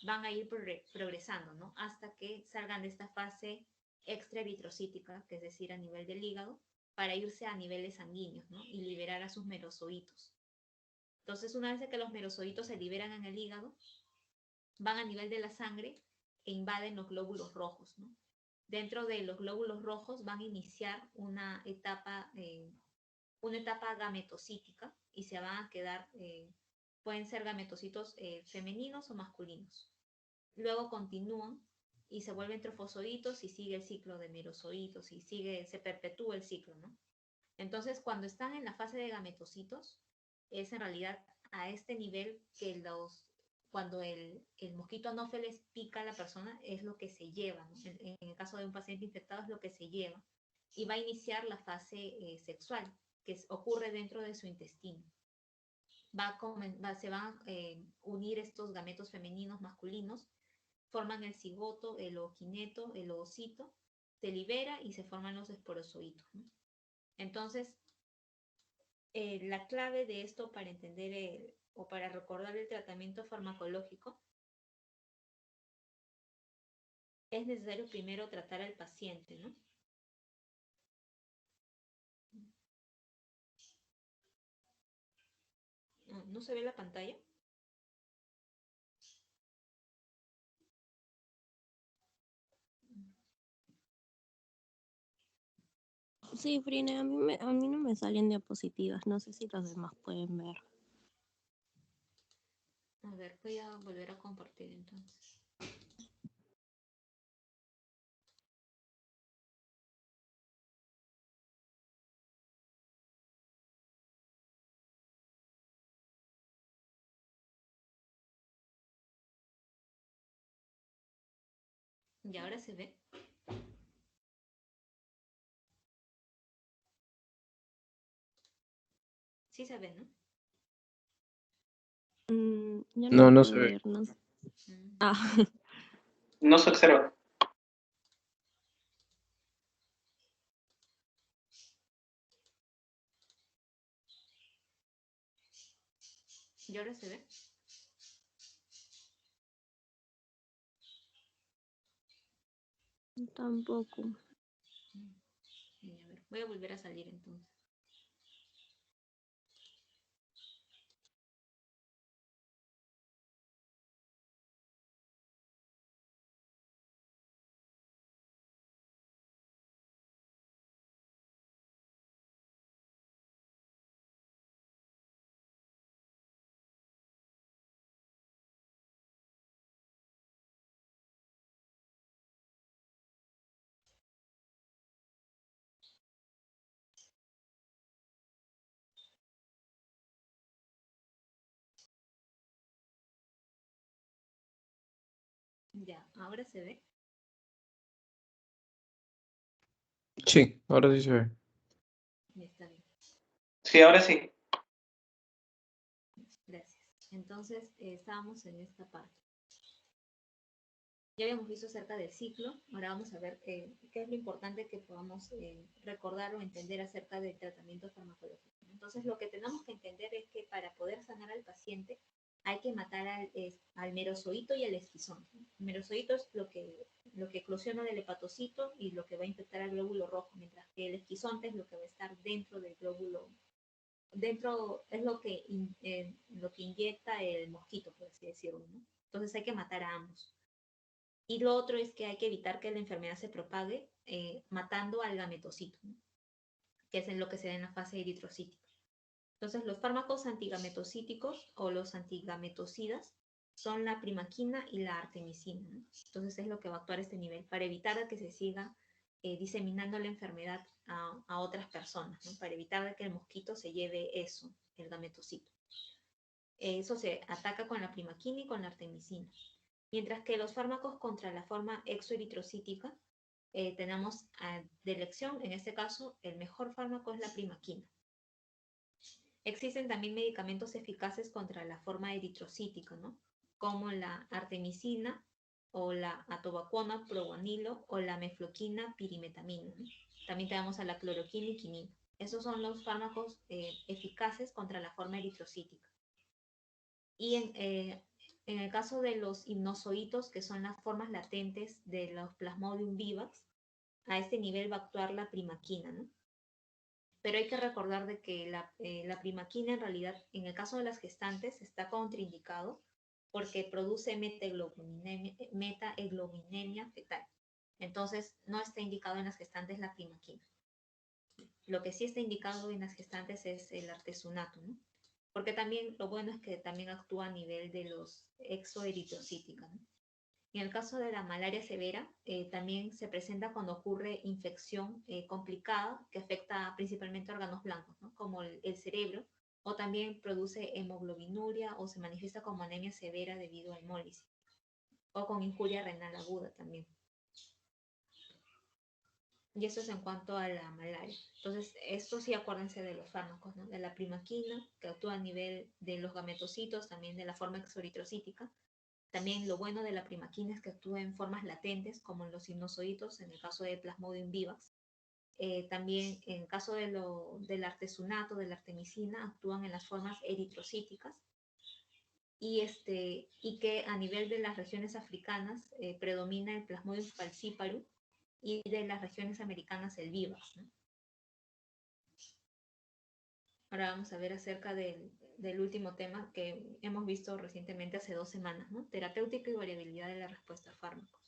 S1: van a ir progresando, ¿no? Hasta que salgan de esta fase extraeritrocítica, que es decir, a nivel del hígado, para irse a niveles sanguíneos, ¿no? Y liberar a sus merozoitos. Entonces, una vez que los merozoitos se liberan en el hígado, van a nivel de la sangre e invaden los glóbulos rojos, ¿no? Dentro de los glóbulos rojos van a iniciar una etapa gametocítica y se van a quedar, pueden ser gametocitos femeninos o masculinos. Luego continúan y se vuelven trofozoitos y sigue el ciclo de merozoitos y se perpetúa el ciclo, ¿no? Entonces, cuando están en la fase de gametocitos, es en realidad a este nivel que cuando el mosquito anófeles pica a la persona, es lo que se lleva, ¿no? En el caso de un paciente infectado es lo que se lleva. y va a iniciar la fase sexual, que ocurre dentro de su intestino. Se van a unir estos gametos femeninos masculinos, forman el cigoto, el ooquineto, el ovocito, se libera y se forman los esporozoitos, ¿no? Entonces, la clave de esto para entender o para recordar el tratamiento farmacológico es necesario primero tratar al paciente, ¿no? ¿No se ve la pantalla?
S2: Sí, Frine, a mí no me salen diapositivas, no sé si los demás pueden ver.
S1: A ver, voy a volver a compartir entonces. ¿Y ahora se ve? Sí se ve, ¿no?
S2: Yo
S3: No,
S2: no
S3: no
S2: puedo
S3: se ve.
S2: ver, no sé.
S1: Mm.
S2: Ah,
S4: No se observa.
S1: ¿Y ahora se ve?
S2: tampoco.
S1: A ver, voy a volver a salir entonces. Ya, ahora se ve.
S3: Sí, ahora sí se ve.
S1: Ya está bien.
S4: Sí, ahora sí.
S1: Gracias. Entonces, estábamos en esta parte. Ya habíamos visto acerca del ciclo, ahora vamos a ver qué es lo importante que podamos recordar o entender acerca del tratamiento farmacológico. Entonces, lo que tenemos que entender es que para poder sanar al paciente hay que matar al merozoito y al esquizón. El merozoito es lo que eclosiona del hepatocito y lo que va a infectar al glóbulo rojo, mientras que el esquizonte es lo que va a estar dentro del glóbulo. Dentro es lo que inyecta el mosquito, por así decirlo, ¿no? Entonces hay que matar a ambos. Y lo otro es que hay que evitar que la enfermedad se propague matando al gametocito, ¿no? Que es en lo que se da en la fase eritrocítica. Entonces, los fármacos antigametocíticos o los antigametocidas son la primaquina y la artemisina, ¿no? Entonces, es lo que va a actuar a este nivel para evitar que se siga diseminando la enfermedad a otras personas, ¿no? Para evitar que el mosquito se lleve eso, el gametocito. Eso se ataca con la primaquina y con la artemisina. Mientras que los fármacos contra la forma exoeritrocítica tenemos de elección, en este caso, el mejor fármaco es la primaquina. Existen también medicamentos eficaces contra la forma eritrocítica, ¿no? Como la artemisina o la atovaquona, proguanilo o la mefloquina, pirimetamina, ¿no? También tenemos a la cloroquina y quinina. Esos son los fármacos eficaces contra la forma eritrocítica. Y en el caso de los hipnozoitos, que son las formas latentes de los Plasmodium vivax, a este nivel va a actuar la primaquina, ¿no? Pero hay que recordar de que la primaquina en realidad, en el caso de las gestantes, está contraindicado porque produce metaeglobinemia fetal. Entonces, no está indicado en las gestantes la primaquina. Lo que sí está indicado en las gestantes es el artesunato, ¿no? Porque también lo bueno es que también actúa a nivel de los exoeritrocíticos, ¿no? En el caso de la malaria severa, también se presenta cuando ocurre infección complicada que afecta principalmente órganos blancos, ¿no? Como el cerebro, o también produce hemoglobinuria o se manifiesta como anemia severa debido a hemólisis, o con injuria renal aguda también. Y eso es en cuanto a la malaria. Entonces, esto sí acuérdense de los fármacos, ¿no? De la primaquina, que actúa a nivel de los gametocitos, también de la forma exoeritrocítica. También lo bueno de la primaquina es que actúa en formas latentes, como en los sinusoidos, en el caso de Plasmodium vivax. También en caso del artesunato, de la artemisina, actúan en las formas eritrocíticas. Y que a nivel de las regiones africanas predomina el Plasmodium falciparum, y de las regiones americanas el vivax, ¿no? Ahora vamos a ver acerca del último tema que hemos visto recientemente hace 2 semanas, ¿no? Terapéutica y variabilidad de la respuesta a fármacos.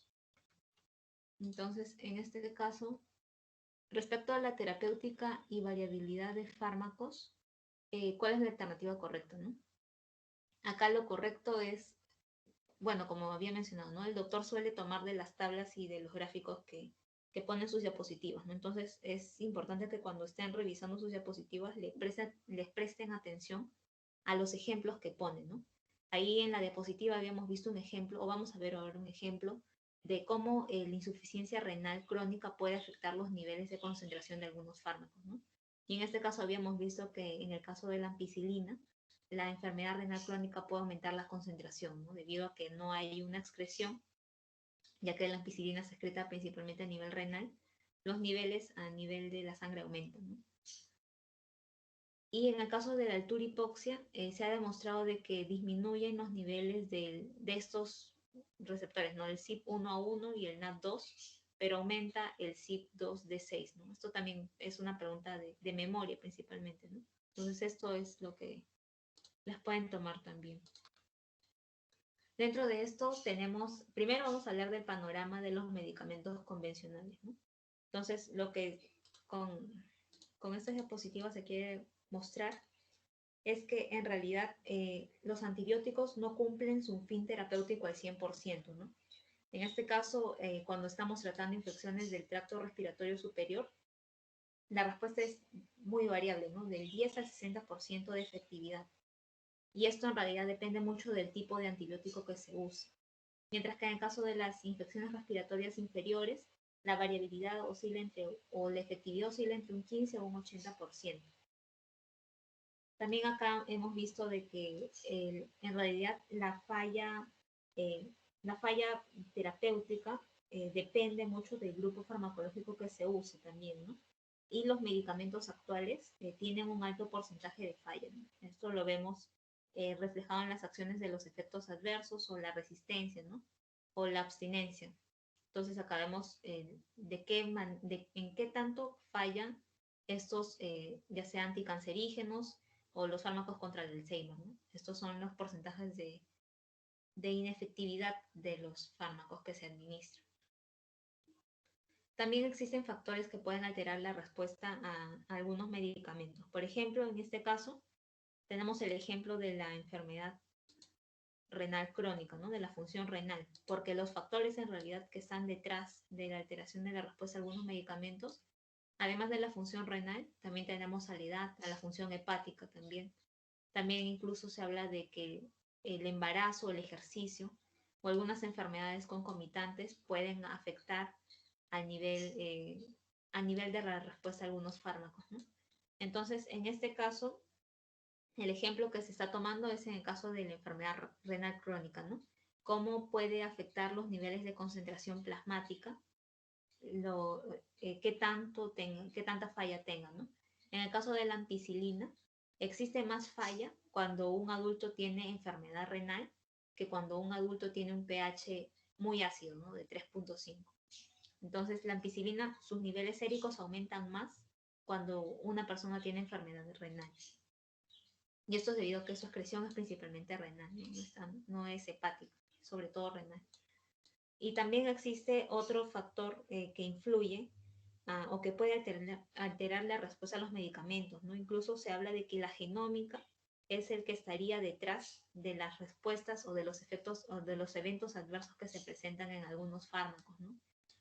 S1: Entonces, en este caso, respecto a la terapéutica y variabilidad de fármacos, ¿cuál es la alternativa correcta, no? Acá lo correcto es, bueno, como había mencionado, ¿no? El doctor suele tomar de las tablas y de los gráficos que ponen sus diapositivas, ¿no? Entonces es importante que cuando estén revisando sus diapositivas les presten atención a los ejemplos que ponen, ¿no? Ahí en la diapositiva habíamos visto un ejemplo, o vamos a ver ahora un ejemplo, de cómo la insuficiencia renal crónica puede afectar los niveles de concentración de algunos fármacos, ¿no? Y en este caso habíamos visto que en el caso de la ampicilina, la enfermedad renal crónica puede aumentar la concentración, ¿no? Debido a que no hay una excreción, ya que la ampicilina se excreta principalmente a nivel renal, los niveles a nivel de la sangre aumentan, ¿no? Y en el caso de la altura hipoxia, se ha demostrado de que disminuyen los niveles de estos receptores, ¿no? El CYP1A1 y el NAT2, pero aumenta el CYP2D6, ¿no? Esto también es una pregunta de memoria principalmente, ¿no? Entonces esto es lo que las pueden tomar también. Dentro de esto tenemos, primero vamos a hablar del panorama de los medicamentos convencionales, ¿no? Entonces, lo que con estas diapositivas se quiere mostrar es que en realidad los antibióticos no cumplen su fin terapéutico al 100%, ¿no? En este caso, cuando estamos tratando infecciones del tracto respiratorio superior, la respuesta es muy variable, ¿no? Del 10 al 60% de efectividad. Y esto en realidad depende mucho del tipo de antibiótico que se use. Mientras que en el caso de las infecciones respiratorias inferiores, la variabilidad oscila o la efectividad oscila entre un 15 o un 80%. También acá hemos visto de que en realidad la falla terapéutica depende mucho del grupo farmacológico que se use también, ¿no? Y los medicamentos actuales tienen un alto porcentaje de falla, ¿no? Esto lo vemos reflejado en las acciones de los efectos adversos o la resistencia, ¿no? O la abstinencia. Entonces acá vemos en qué tanto fallan estos, ya sea anticancerígenos o los fármacos contra el Alzheimer, ¿no? Estos son los porcentajes de inefectividad de los fármacos que se administran. También existen factores que pueden alterar la respuesta a algunos medicamentos. Por ejemplo, en este caso, tenemos el ejemplo de la enfermedad renal crónica, ¿no? De la función renal, porque los factores en realidad que están detrás de la alteración de la respuesta a algunos medicamentos, además de la función renal, también tenemos a la edad, a la función hepática también. También incluso se habla de que el embarazo, el ejercicio o algunas enfermedades concomitantes pueden afectar a nivel de la respuesta a algunos fármacos, ¿no? Entonces, en este caso, el ejemplo que se está tomando es en el caso de la enfermedad renal crónica, ¿no? Cómo puede afectar los niveles de concentración plasmática, qué tanta falla tenga, ¿no? En el caso de la ampicilina, existe más falla cuando un adulto tiene enfermedad renal que cuando un adulto tiene un pH muy ácido, ¿no? De 3.5. Entonces, la ampicilina, sus niveles séricos aumentan más cuando una persona tiene enfermedad renal. Y esto es debido a que su excreción es principalmente renal, no es hepática, sobre todo renal. Y también existe otro factor que influye o que puede alterar la respuesta a los medicamentos, ¿no? Incluso se habla de que la genómica es el que estaría detrás de las respuestas o de los efectos o de los eventos adversos que se presentan en algunos fármacos, ¿no?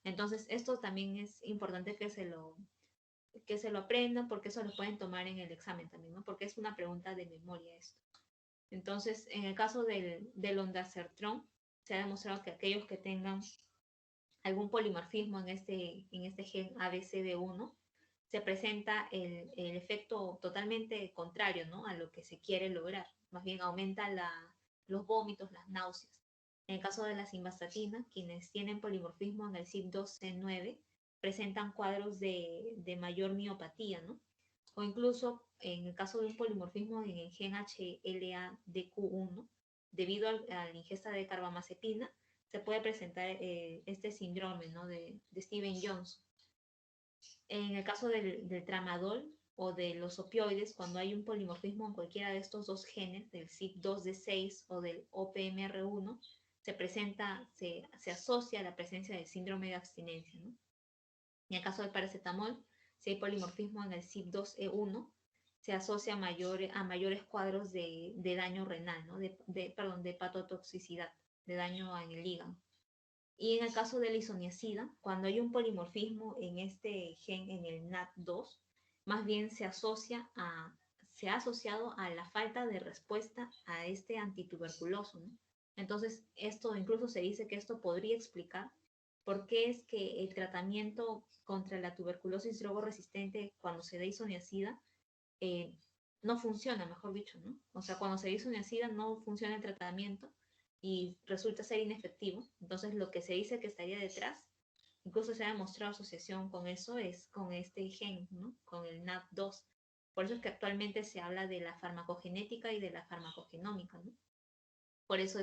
S1: Entonces, esto también es importante que se lo aprendan, porque eso lo pueden tomar en el examen también, ¿no? Porque es una pregunta de memoria esto. Entonces, en el caso del ondansetron, se ha demostrado que aquellos que tengan algún polimorfismo en este gen ABCD1, se presenta el efecto totalmente contrario, ¿no?, a lo que se quiere lograr. Más bien aumenta los vómitos, las náuseas. En el caso de la simvastatina, quienes tienen polimorfismo en el CYP2C9 presentan cuadros de mayor miopatía, ¿no? O incluso en el caso de un polimorfismo en el gen HLA-DQ1, debido a la ingesta de carbamazepina, se puede presentar este síndrome, ¿no?, de Stevens-Johnson. En el caso del tramadol o de los opioides, cuando hay un polimorfismo en cualquiera de estos dos genes, del CYP2D6 o del OPMR1, se asocia a la presencia del síndrome de abstinencia, ¿no? En el caso del paracetamol, si hay polimorfismo en el CYP2E1, se asocia a mayores cuadros de daño renal, ¿no?, de hepatotoxicidad, de daño en el hígado. Y en el caso de la isoniazida, cuando hay un polimorfismo en este gen, en el NAT2, más bien se ha asociado a la falta de respuesta a este antituberculoso, ¿no? Entonces, esto incluso se dice que esto podría explicar por qué es que el tratamiento contra la tuberculosis drogoresistente cuando se da isoniazida no funciona, mejor dicho, ¿no? O sea, cuando se da isoniazida no funciona el tratamiento y resulta ser inefectivo. Entonces, lo que se dice que estaría detrás, incluso se ha demostrado asociación con eso, es con este gen, ¿no?, con el NAT2. Por eso es que actualmente se habla de la farmacogenética y de la farmacogenómica, ¿no? Por eso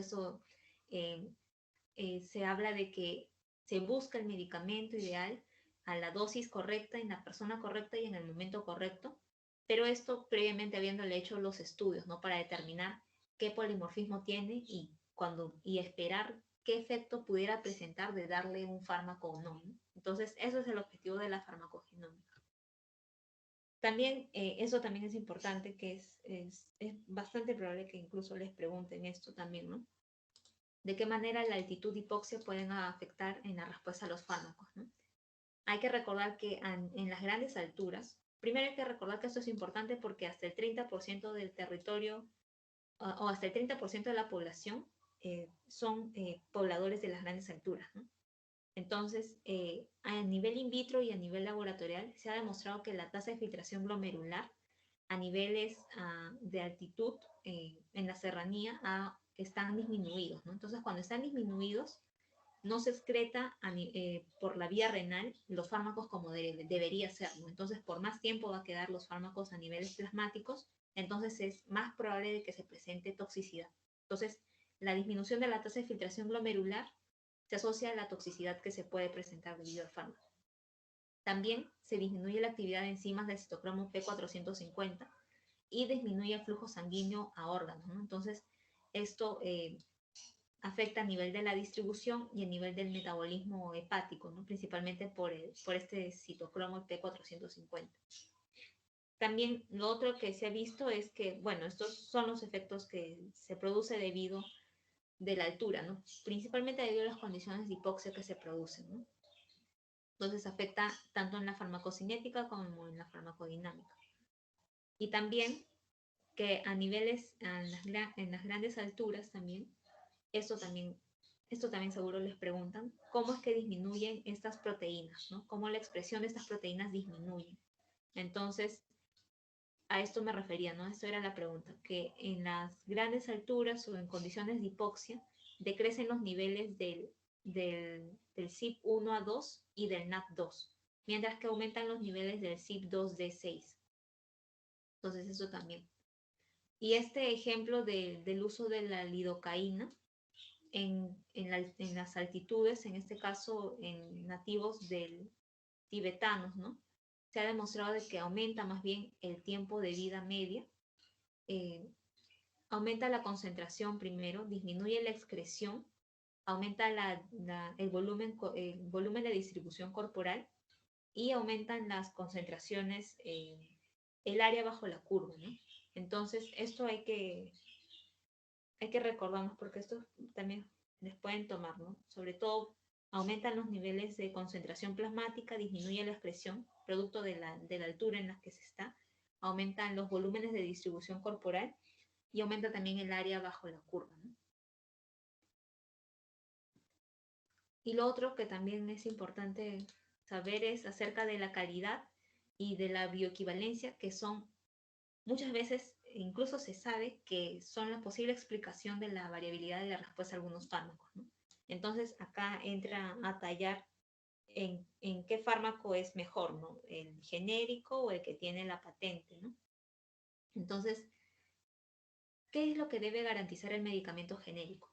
S1: se habla de que se busca el medicamento ideal a la dosis correcta, en la persona correcta y en el momento correcto, pero esto previamente habiéndole hecho los estudios, ¿no?, para determinar qué polimorfismo tiene y esperar qué efecto pudiera presentar de darle un fármaco o no, ¿no? Entonces, eso es el objetivo de la farmacogenómica. También, eso también es importante, que es bastante probable que incluso les pregunten esto también, ¿no? ¿De qué manera la altitud y hipoxia pueden afectar en la respuesta a los fármacos, ¿no? Hay que recordar que en las grandes alturas, primero hay que recordar que esto es importante porque hasta el 30% del territorio o hasta el 30% de la población son pobladores de las grandes alturas, ¿no? Entonces, a nivel in vitro y a nivel laboratorial se ha demostrado que la tasa de filtración glomerular a niveles de altitud en la serranía están disminuidos, ¿no? Entonces, cuando están disminuidos, no se excreta por la vía renal los fármacos como debería ser, ¿no? Entonces, por más tiempo va a quedar los fármacos a niveles plasmáticos, entonces es más probable de que se presente toxicidad. Entonces, la disminución de la tasa de filtración glomerular se asocia a la toxicidad que se puede presentar debido al fármaco. También se disminuye la actividad de enzimas del citocromo P450 y disminuye el flujo sanguíneo a órganos, ¿no? Entonces, esto afecta a nivel de la distribución y a nivel del metabolismo hepático, ¿no?, principalmente por este citocromo P450. También lo otro que se ha visto es que, bueno, estos son los efectos que se produce debido de la altura, ¿no?, principalmente debido a las condiciones de hipoxia que se producen, ¿no? Entonces afecta tanto en la farmacocinética como en la farmacodinámica. Y también que a niveles, en las grandes alturas también, esto también seguro les preguntan, ¿cómo es que disminuyen estas proteínas, ¿no? ¿Cómo la expresión de estas proteínas disminuye? Entonces, a esto me refería, ¿no? Esto era la pregunta, que en las grandes alturas o en condiciones de hipoxia decrecen los niveles del CYP1A2 y del NAT2, mientras que aumentan los niveles del CYP2D6. Entonces, eso también. Y este ejemplo del uso de la lidocaína en las altitudes, en este caso en nativos tibetanos, ¿no?, se ha demostrado de que aumenta más bien el tiempo de vida media, aumenta la concentración primero, disminuye la excreción, aumenta el volumen de distribución corporal y aumentan las concentraciones, el área bajo la curva, ¿no? Entonces, esto hay que recordarnos porque esto también les pueden tomar, ¿no? Sobre todo, aumentan los niveles de concentración plasmática, disminuye la excreción, producto de la altura en la que se está, aumentan los volúmenes de distribución corporal y aumenta también el área bajo la curva, ¿no? Y lo otro que también es importante saber es acerca de la calidad y de la bioequivalencia, que son muchas veces, incluso se sabe que son la posible explicación de la variabilidad de la respuesta a algunos fármacos, ¿no? Entonces acá entra a tallar en qué fármaco es mejor, ¿no? El genérico o el que tiene la patente, ¿no? Entonces, ¿qué es lo que debe garantizar el medicamento genérico?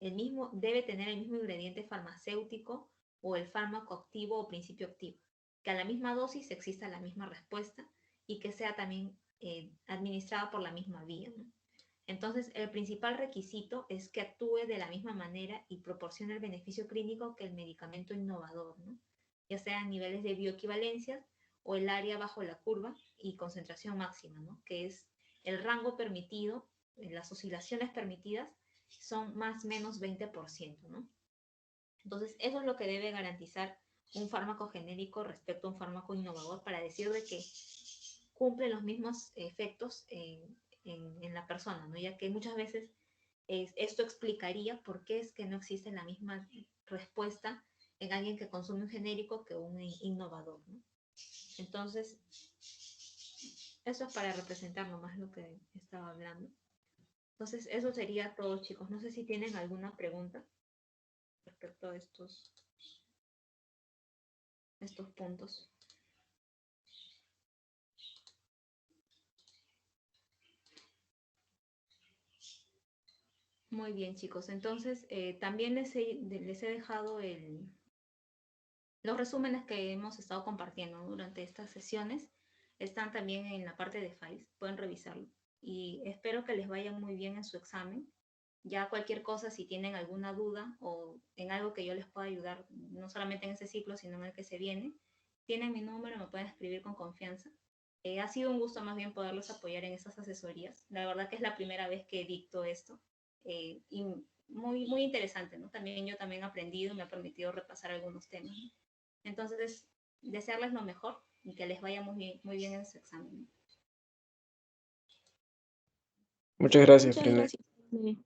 S1: El mismo debe tener el mismo ingrediente farmacéutico o el fármaco activo o principio activo, que a la misma dosis exista la misma respuesta y que sea también administrada por la misma vía, ¿no? Entonces, el principal requisito es que actúe de la misma manera y proporcione el beneficio clínico que el medicamento innovador, ¿no? Ya sea a niveles de bioequivalencia o el área bajo la curva y concentración máxima, ¿no? Que es el rango permitido, las oscilaciones permitidas son más o menos 20%, ¿no? Entonces, eso es lo que debe garantizar un fármaco genérico respecto a un fármaco innovador para decir de que cumple los mismos efectos en la persona, ¿no? Ya que muchas veces esto explicaría por qué es que no existe la misma respuesta en alguien que consume un genérico que un innovador, ¿no? Entonces, eso es para representar nomás lo que estaba hablando. Entonces, eso sería todo, chicos. No sé si tienen alguna pregunta respecto a estos puntos. Muy bien, chicos. Entonces, también les he dejado los resúmenes que hemos estado compartiendo, ¿no?, durante estas sesiones. Están también en la parte de files, pueden revisarlo. Y espero que les vaya muy bien en su examen. Ya cualquier cosa, si tienen alguna duda o en algo que yo les pueda ayudar, no solamente en ese ciclo, sino en el que se viene, tienen mi número, me pueden escribir con confianza. Ha sido un gusto más bien poderlos apoyar en estas asesorías. La verdad que es la primera vez que dicto esto, y muy, muy interesante, ¿no? También yo también he aprendido y me ha permitido repasar algunos temas, ¿no? Entonces, desearles lo mejor y que les vaya muy bien en su examen.
S3: Muchas gracias,
S2: Muchas
S3: Frine.
S2: gracias.